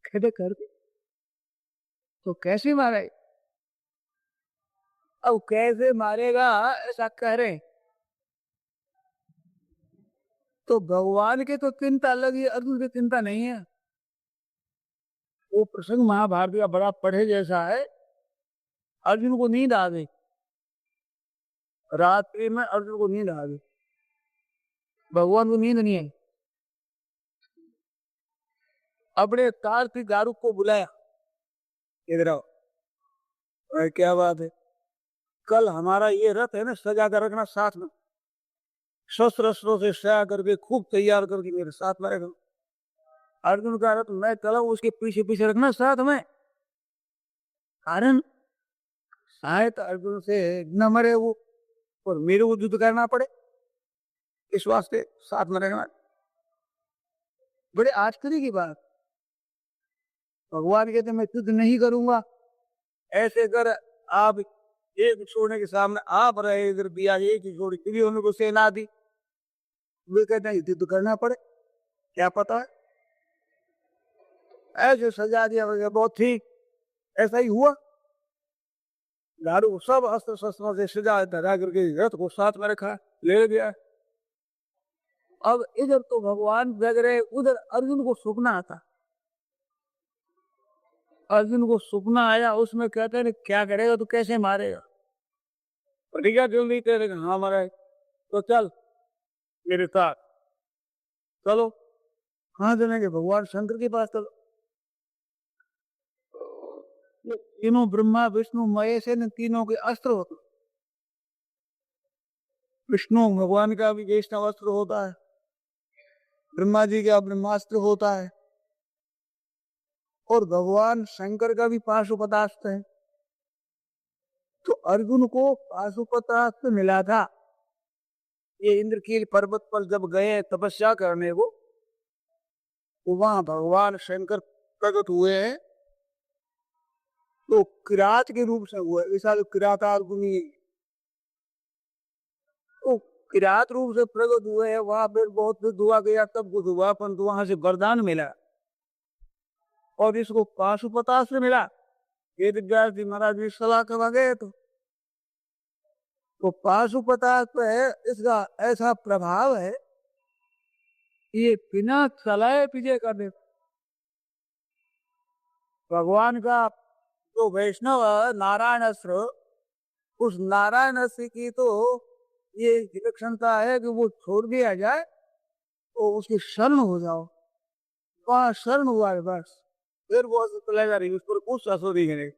कहते कर दी। तो कैसे मारे? अब कैसे मारेगा ऐसा कह रहे, तो भगवान के तो चिंता अलग है, अर्जुन की चिंता नहीं है। वो प्रसंग महाभारत का बड़ा पढ़े जैसा है। अर्जुन को नींद आ गई, रात्रि में अर्जुन को नींद आ गई, भगवान को नींद नहीं आई। अपने कार्तिक दारुक को बुलाया, इधर आओ। क्या बात है? कल हमारा ये रथ है ना, सजा कर रखना साथ में, शस्त्र अस्त्रों से सजा करके खूब तैयार करके मेरे साथ में रखना। अर्जुन का रथ मैं चलाऊं, उसके पीछे पीछे रखना साथ में, कारण शायद अर्जुन से न मरे वो और मेरे को युद्ध करना पड़े, इस वास्ते साथ में रखना। बड़े आश्चर्य की बात, भगवान कहते मैं युद्ध नहीं करूंगा, ऐसे कर आप एक छोड़ने के सामने आप रहे, इधर दिया एक ही छोड़ी, फिर उनको सेना दी, वे कहते हैं युद्ध करना पड़े, क्या पता है, ऐसे सजा दिया। बहुत ठीक, ऐसा ही हुआ। दारू सब अस्त्र शस्त्रों से सजा धरा करके रथ को साथ में रखा, ले गया। अब इधर तो भगवान जग रहे, उधर अर्जुन को सपना आता। अर्जुन को सपना आया, उसमें कहते हैं क्या करेगा तो कैसे मारेगा? प्रतिज्ञा जल्दी करेगा, हाँ महाराज, तो चल मेरे साथ चलो। हाँ चलेंगे, भगवान शंकर के पास चलो। तीनों ब्रह्मा विष्णु महेश है, तीनों के अस्त्र होते। विष्णु भगवान का भी वैष्णव अस्त्र होता है, ब्रह्मा जी का ब्रह्मास्त्र होता है, और भगवान शंकर का भी पाशुपतास्त्र है। तो अर्जुन को पाशुपतास्त्र मिला था, ये इंद्रकील पर्वत पर जब गए तपस्या करने को, तो वहां भगवान शंकर प्रकट हुए हैं, तो किरात के रूप से हुए, ऐसा तो किराता अर्जुनी, तो किरात रूप से प्रकट हुए हैं। वहां फिर बहुत दुआ गया, तब कुछ हुआ, परंतु वहां से वरदान मिला और इसको पाशुपतास्त्र मिला। जी महाराज भी सलाह करवा गए, तो पाशुपतास्त्र है, इसका ऐसा प्रभाव है, ये बिना चलाए पीछे कर दे। भगवान का जो वैष्णव नारायण अस्त्र, उस नारायण अस्त्र की तो ये विलक्षणता है कि वो छोड़ दिया जाए तो उसकी शरण हो जाओ, वहां शरण हुआ है बस, फिर वो अस्त्र चलेगा नहीं, उस पर कुछ असर नहीं है,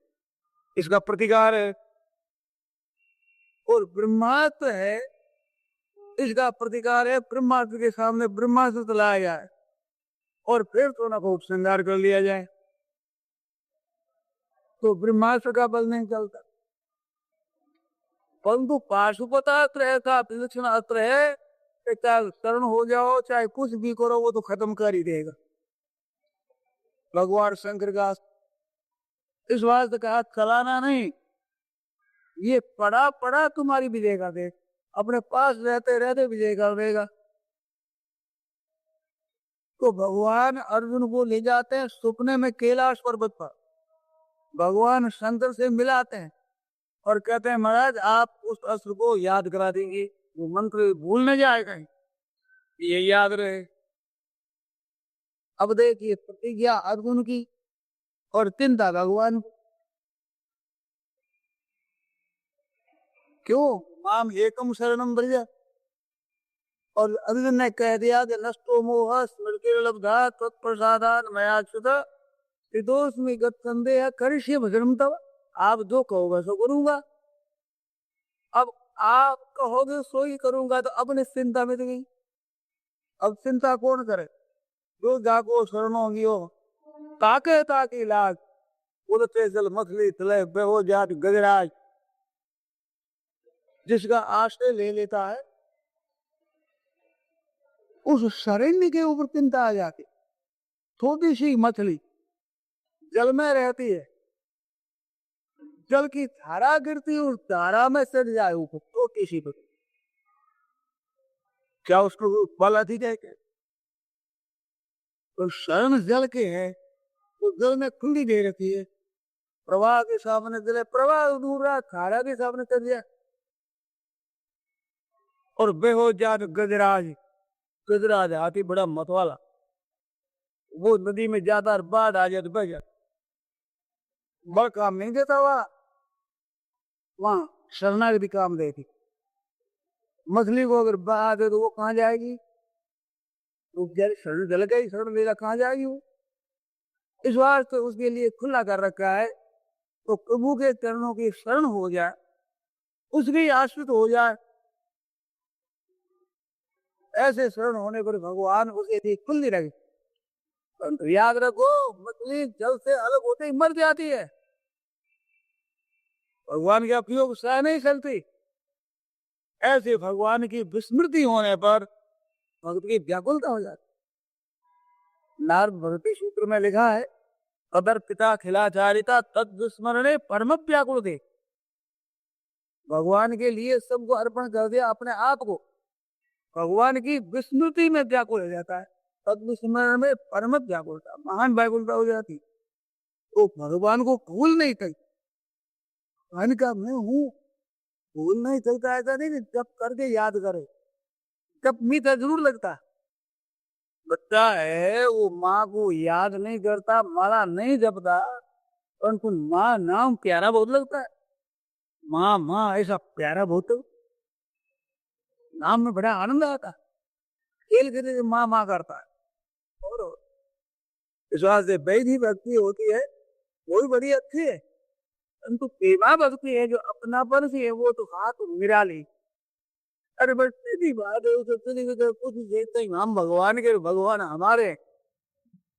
इसका प्रतिकार है। और ब्रह्मास्त्र है, इसका प्रतिकार है, ब्रह्मास्त्र के सामने ब्रह्मास्त्र चलाया जाए और फिर तो ना को उपसंहार कर लिया जाए, तो ब्रह्मास्त्र का बल नहीं चलता। परंतु पाशुपतास्त्र ऐसा विलक्षण अस्त्र है कि चाहे शरण हो जाओ, चाहे कुछ भी करो, वो तो खत्म कर ही देगा। भगवान शंकर का इस वास्ते कहा चलाना नहीं, ये पड़ा पड़ा तुम्हारी विजय कर दे, अपने पास रहते रहते विजय कर देगा। तो भगवान अर्जुन को ले जाते हैं सपने में कैलाश पर्वत पर, भगवान शंकर से मिलाते हैं और कहते हैं महाराज आप उस अस्त्र को याद करा देंगे, वो मंत्र भूल न जाएगा, ये याद रहे। अब देखिए प्रतिज्ञा अर्जुन की और चिंता भगवान को। क्यों? माम एकम शरणम ब्रज। और अर्जुन ने कह दिया कि नष्टो मोह स्मृति लब्धा तत्प्रसादान मया च्युत त्रिदोषमि गत संदेह करिष्ये भजनम तव। आप जो कहोगे सो करूंगा। अब आप कहोगे सो ही करूंगा, तो अब निश्चिंता मिट गई। अब चिंता कौन करे? जो जाको शरणों गियो ताके ताकि लाग, उड़ते जल मछली तले बेहो जाट गजराज। जिसका आश्रय ले लेता है उस शरण्य के ऊपर चिंता आ जाती। छोटी सी मछली जल में रहती है, जल की धारा गिरती उस धारा में चढ़ जाए ऊपर, छोटी सी मछली, क्या उसको बल अधिक है? तो शरण जल के है, तो जल में खुली दे रखी है, प्रवाह के सामने चले, प्रवाह दूर रहा, धारा के सामने चल जाए। और बेहो जाट गजराज, गजराज हाथी बड़ा मतवाला, वो नदी में जाता और बाढ़ आ जाए तो बह जाता, बड़ काम नहीं देता। वहां शरणागति काम देती। मछली को अगर बहा दे तो वो कहाँ जाएगी? तो शरण जल गई, शरण लेगा कहाँ जाएगी वो? इस बार तो उसके लिए खुला कर रखा है, तो प्रभु के चरणों की शरण हो जाए, उसकी आश्रित हो जाए, ऐसे शरण होने पर भगवान उसे लिए खुली रहे। तो याद रखो, मछली जल से अलग होते ही मर जाती है, भगवान का प्रयोग सह नहीं सकती। ऐसे भगवान की विस्मृति होने पर भक्त की व्याकुलता हो जाती। नारद भक्ति सूत्र में लिखा है, कदर पिता खिलाचारिता तद विस्मरणे परम व्याकुल दे। भगवान के लिए सबको अर्पण कर दिया, अपने आप को, भगवान की विस्मृति में व्याकुल हो जाता है, तद विस्मरण में परम व्याकुलता, महान व्याकुलता हो जाती। तो भगवान को भूल नहीं सकती। भगवान का मैं हूँ, भूल नहीं सकता, ऐसा नहीं कि जब करके याद करे, जब मीठा जरूर लगता। बच्चा है वो माँ को याद नहीं करता, माला नहीं जपता, परंतु माँ नाम प्यारा बहुत लगता है। माँ माँ ऐसा प्यारा बहुत, नाम में बड़ा आनंद आता, खेल खेल माँ माँ करता है। और विश्वास से वैधि भक्ति होती है वो भी बड़ी अच्छी है, परंतु प्रेमा भक्ति है जो अपनापन से है, वो तो हाथ निराली। अरे बस सीधी बात है, उसे कुछ देते ही हम भगवान के, भगवान हमारे,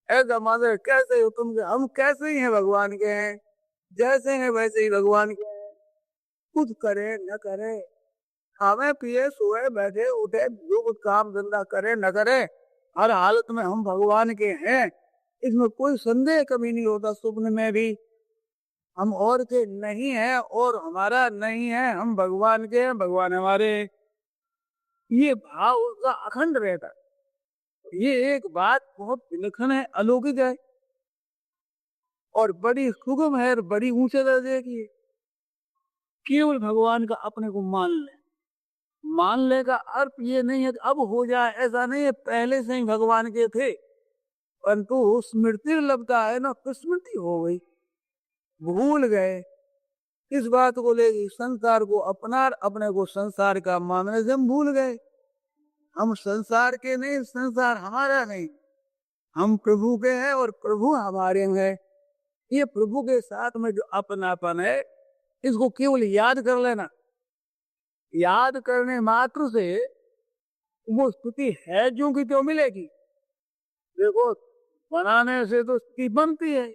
ऐसा माने कैसे हो तुम? हम कैसे ही हैं भगवान के हैं, जैसे हैं वैसे ही भगवान के हैं। कुछ करे न करे, खावे पिए सोए बैठे उठे, जो कुछ काम धंधा करे न करे, हर हालत में हम भगवान के हैं, इसमें कोई संदेह कभी नहीं होता। स्वप्न में भी हम और के नहीं है और हमारा नहीं है, हम भगवान के हैं, भगवान हमारे, ये भाव उसका अखंड रहता है। ये एक बात बहुत विलक्षण है, अलौकिक है और बड़ी सुगम है और बड़ी ऊंचे दर्जे की है। केवल भगवान का अपने को मान ले। मानने का अर्थ ये नहीं है कि अब हो जाए, ऐसा नहीं है, पहले से ही भगवान के थे, परंतु स्मृति लगता है ना, स्मृति हो गई, भूल गए। इस बात को लेकर संसार को अपना, अपने को संसार का मानने से हम भूल गए। हम संसार के नहीं, संसार हमारा नहीं, हम प्रभु के हैं और प्रभु हमारे हैं। ये प्रभु के साथ में जो अपनापन है, इसको केवल याद कर लेना। याद करने मात्र से वो स्तुति है जो कि तो मिलेगी। देखो बनाने से तो स्थिति बनती है,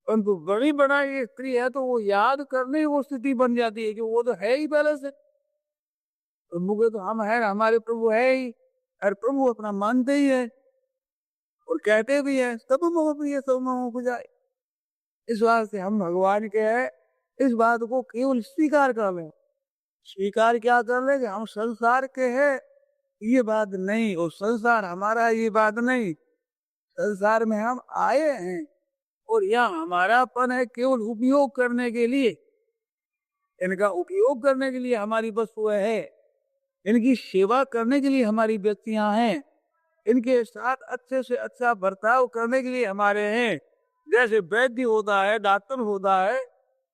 परंतु बड़ी बनाई स्त्री है तो वो याद करने वो स्थिति बन जाती है कि वो तो है ही पहले से। प्रभु के तो हम है, हमारे प्रभु है ही, और प्रभु अपना मानते ही है और कहते भी है सब मोह प्रिय सब मोह बुझाए। इस बात से हम भगवान के हैं, इस बात को केवल स्वीकार कर लें। स्वीकार क्या कर ले कि हम संसार के हैं, ये बात नहीं, और संसार हमारा, ये बात नहीं। संसार में हम आए हैं और यह हमारापन है केवल उपयोग करने के लिए। इनका उपयोग करने के लिए हमारी वस्तुएं हैं, इनकी सेवा करने के लिए हमारी व्यक्तियां हैं, इनके साथ अच्छे से अच्छा बर्ताव करने के लिए हमारे हैं। जैसे वैद्य होता है, डॉक्टर होता है,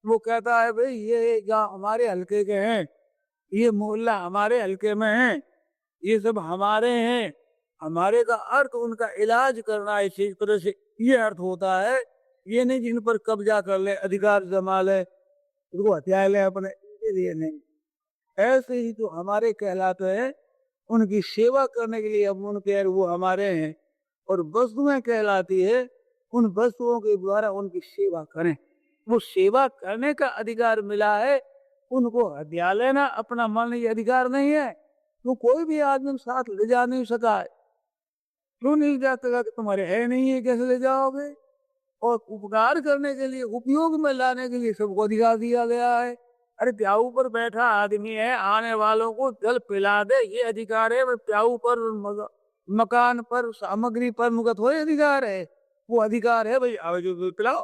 वो कहता है भाई ये गाँव हमारे हल्के के हैं, ये मोहल्ला हमारे हल्के में है, ये सब हमारे हैं। हमारे का अर्थ उनका इलाज करना है, इसी तरह से ये अर्थ होता है। ये नहीं जिन पर कब्जा कर ले, अधिकार जमा ले, उनको हथियार ले अपने, इनके लिए नहीं। ऐसे ही जो हमारे कहलाते हैं, उनकी सेवा करने के लिए हम उनके, वो हमारे हैं। और वस्तुएं कहलाती है, उन वस्तुओं के द्वारा उनकी सेवा करें। वो सेवा करने का अधिकार मिला है, उनको हथिया लेना अपना मन, ये अधिकार नहीं है। तो कोई भी आदमी साथ ले जा नहीं सका है। क्यों नहीं जा सका? कि तुम्हारे है नहीं है, कैसे ले जाओगे? और उपकार करने के लिए, उपयोग में लाने के लिए सबको अधिकार दिया गया है। अरे प्याऊ पर बैठा आदमी है, आने वालों को जल पिला दे, ये अधिकार है। प्याऊ पर, मकान पर, सामग्री पर मुझे थोड़े अधिकार है। वो अधिकार है भाई, आओ जो दूध पिलाओ,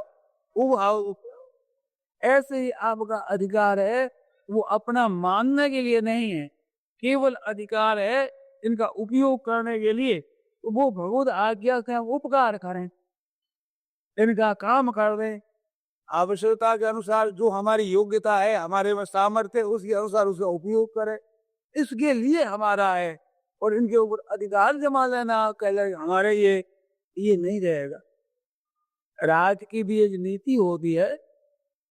वो आओ। ऐसे ही आपका अधिकार है, वो अपना मानने के लिए नहीं है, केवल अधिकार है इनका उपयोग करने के लिए। तो वो भगवत आज्ञा से हम उपकार करें, इनका काम कर दें, आवश्यकता के अनुसार जो हमारी योग्यता है, हमारे में सामर्थ्य, उसके अनुसार उसका उपयोग करें। इसके लिए हमारा है। और इनके ऊपर अधिकार जमा लेना, कह ले हमारे ये नहीं रहेगा। राज की भी एक नीति होती है,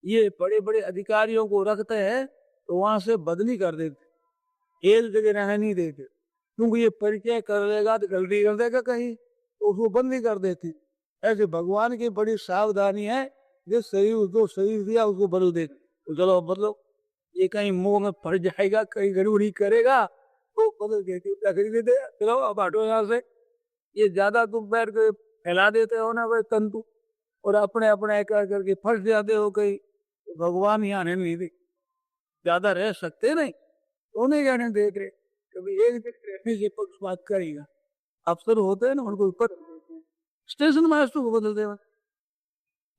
ये बड़े बड़े अधिकारियों को रखते हैं तो वहां से बदली कर देते, एक जगह रहने नहीं देते, क्योंकि ये परिचय कर लेगा तो गलती कर देगा कहीं, तो उसको बंदी कर देते। ऐसे भगवान की बड़ी सावधानी है, जिस शरीर उसको शरीर दिया उसको बदल देते। तो चलो बदलो, ये कहीं मुंह में फंस जाएगा, कहीं गड़बड़ी करेगा तो बदल देते, खरीद देते, चलो अब हटो यहाँ से। ये ज्यादा तुम बैठ के फैला देते हो ना भाई तंतु, और अपने अपने करके फंस जाते हो कहीं, तो भगवान यहाँ नहीं दे, ज्यादा रह सकते नहीं, तो नहीं जाने देख रहे। कभी एक दिन रहने से पक्षपात करेगा। अफसर होते हैं ना, उनको ऊपर स्टेशन मास्टर को बदल देगा,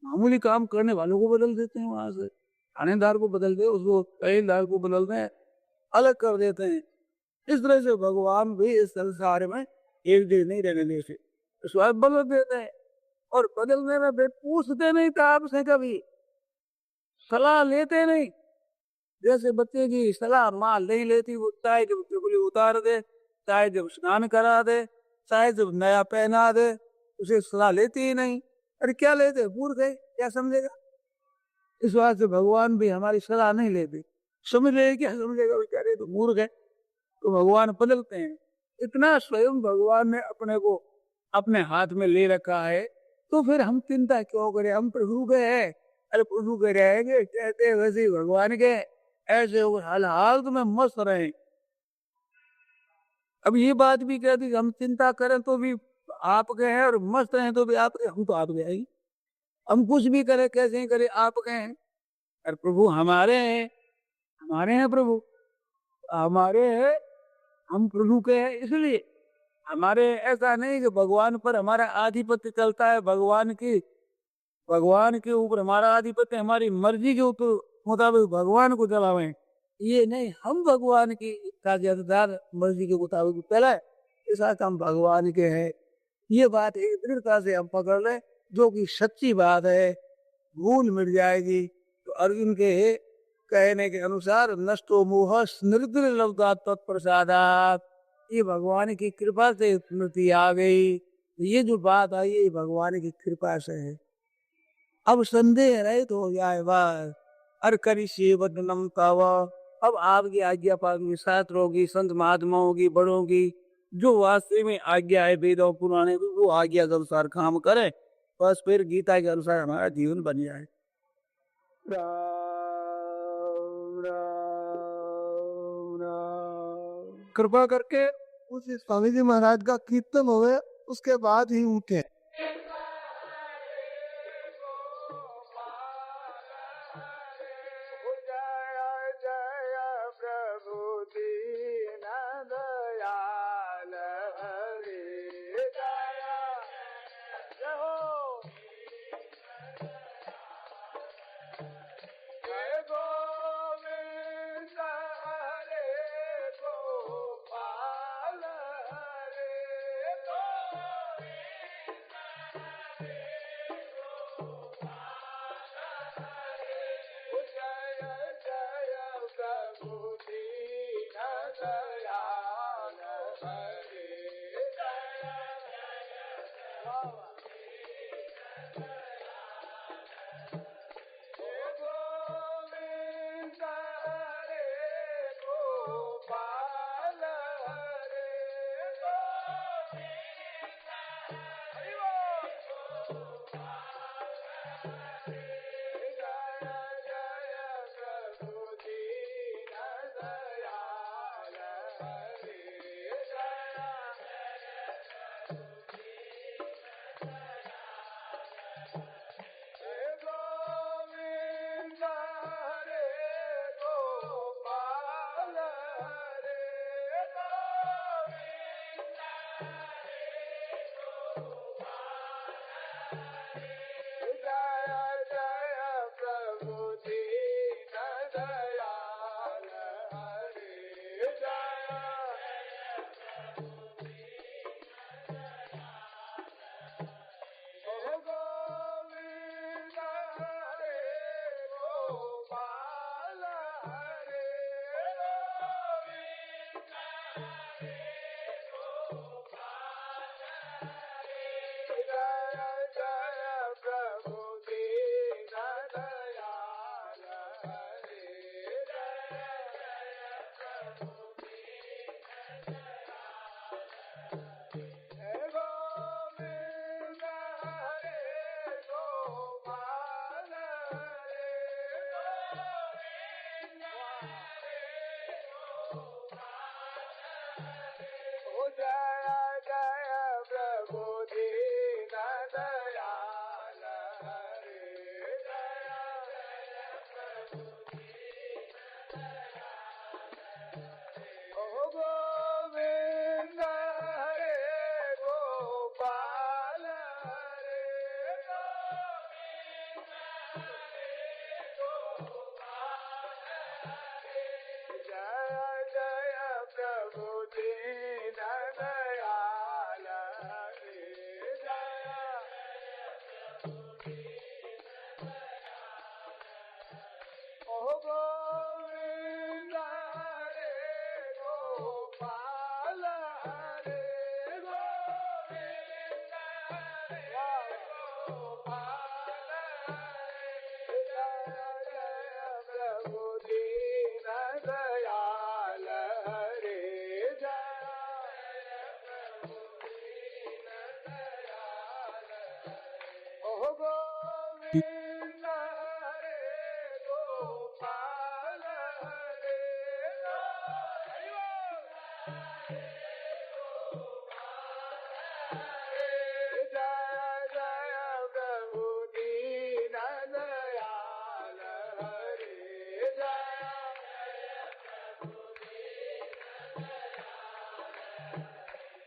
मामूली काम करने वालों को बदल देते हैं, वहां से थानेदार को बदल दे, उसको तहसीलदार को बदलते हैं, अलग कर देते हैं। इस तरह से भगवान भी इस संसार में एक दिन नहीं रहने देते, स्वयं बदल देते हैं। और बदलने में वे पूछते नहीं था आपसे, कभी सलाह लेते नहीं। जैसे बच्चे की सलाह माँ नहीं लेती, वो चाहे जब चुगली उतार दे, चाहे जब स्नान करा दे, चाहे जब नया पहना दे, उसे सलाह लेती ही नहीं। अरे क्या लेते, मूर्ख है, क्या समझेगा? इस बात से भगवान भी हमारी सलाह नहीं लेते, समझ ले क्या समझेगा बेचारे, तो मूर्ख है। तो भगवान बदलते हैं, इतना स्वयं भगवान ने अपने को अपने हाथ में ले रखा है, तो फिर हम चिंता क्यों करें? हम प्रभु के हैं, अरे प्रभु के रहेंगे, कहते वैसे ही भगवान के, ऐसे हाल हाल में मस्त रहे। अब ये बात भी कहती हम चिंता करें तो भी आपके हैं, और मस्त रहें तो भी आपके, हम तो आपके हैं ही। हम कुछ भी करें, कैसे ही करें, आपके हैं। अरे प्रभु हमारे हैं, हमारे हैं प्रभु, हमारे हैं, हम प्रभु के हैं। इसलिए हमारे ऐसा नहीं कि भगवान पर हमारा आधिपत्य चलता है, भगवान के ऊपर हमारा आधिपत्य, हमारी मर्जी के ऊपर मुताबिक भगवान को चलावें, ये नहीं। हम भगवान की इच्छा के अनुसार मर्जी के मुताबिक चलाए, ऐसा काम भगवान के है। ये बात एक दृढ़ता से हम पकड़ लें, जो कि सच्ची बात है, भूल मिट जाएगी। तो अर्जुन के कहने के अनुसार नष्टो मोह निर्दृढ़ लब्धा तत्प्रसादात, ये भगवान की कृपा से स्मृति आ गई। ये जो बात आई ये भगवान की कृपा से है। अब संदेह रहित हो जाए बस। अर करी से वदनम तावा, अब आपकी आज्ञा पालन के साथ होगी, संत महात्माओं की, बड़ों की जो वास्तव में आज्ञा है वेदों पुराने की, वो आज्ञा के अनुसार काम करे, बस फिर गीता के अनुसार हमारा जीवन बन जाए। राम राम राम। कृपा करके उस स्वामी जी महाराज का कीर्तन हो गया, उसके बाद ही उठे।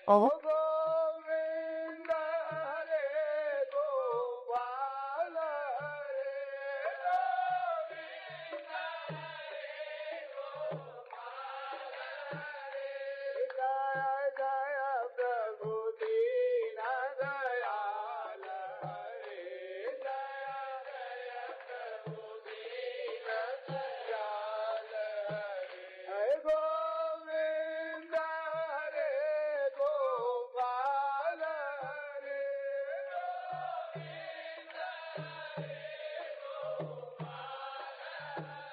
Oh, Govinda Hare Gopala Hare Govinda Hare Gopala Hare Jaya Jaya Prabhu Dina Dayal Hare Jaya Jaya Prabhu Dina Dayal Hare Govinda Hare Gopala Hare Govinda Hare Gopala Hare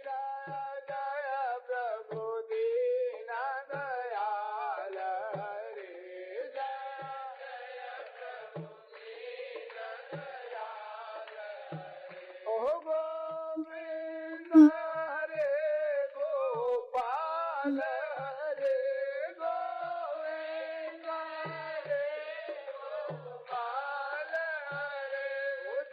Jaya Jaya Prabhu Dina Dayal Hare Jaya Jaya Prabhu Dina Dayal Hare Oh Govinda Hare Gopala Hare Govinda Hare Gopala Hare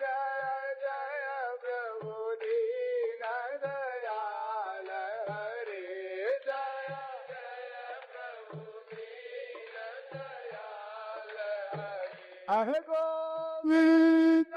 Jaya Jaya Prabhu Dina Dayal Hare Jaya Jaya Prabhu Dina Dayal Hare Govinda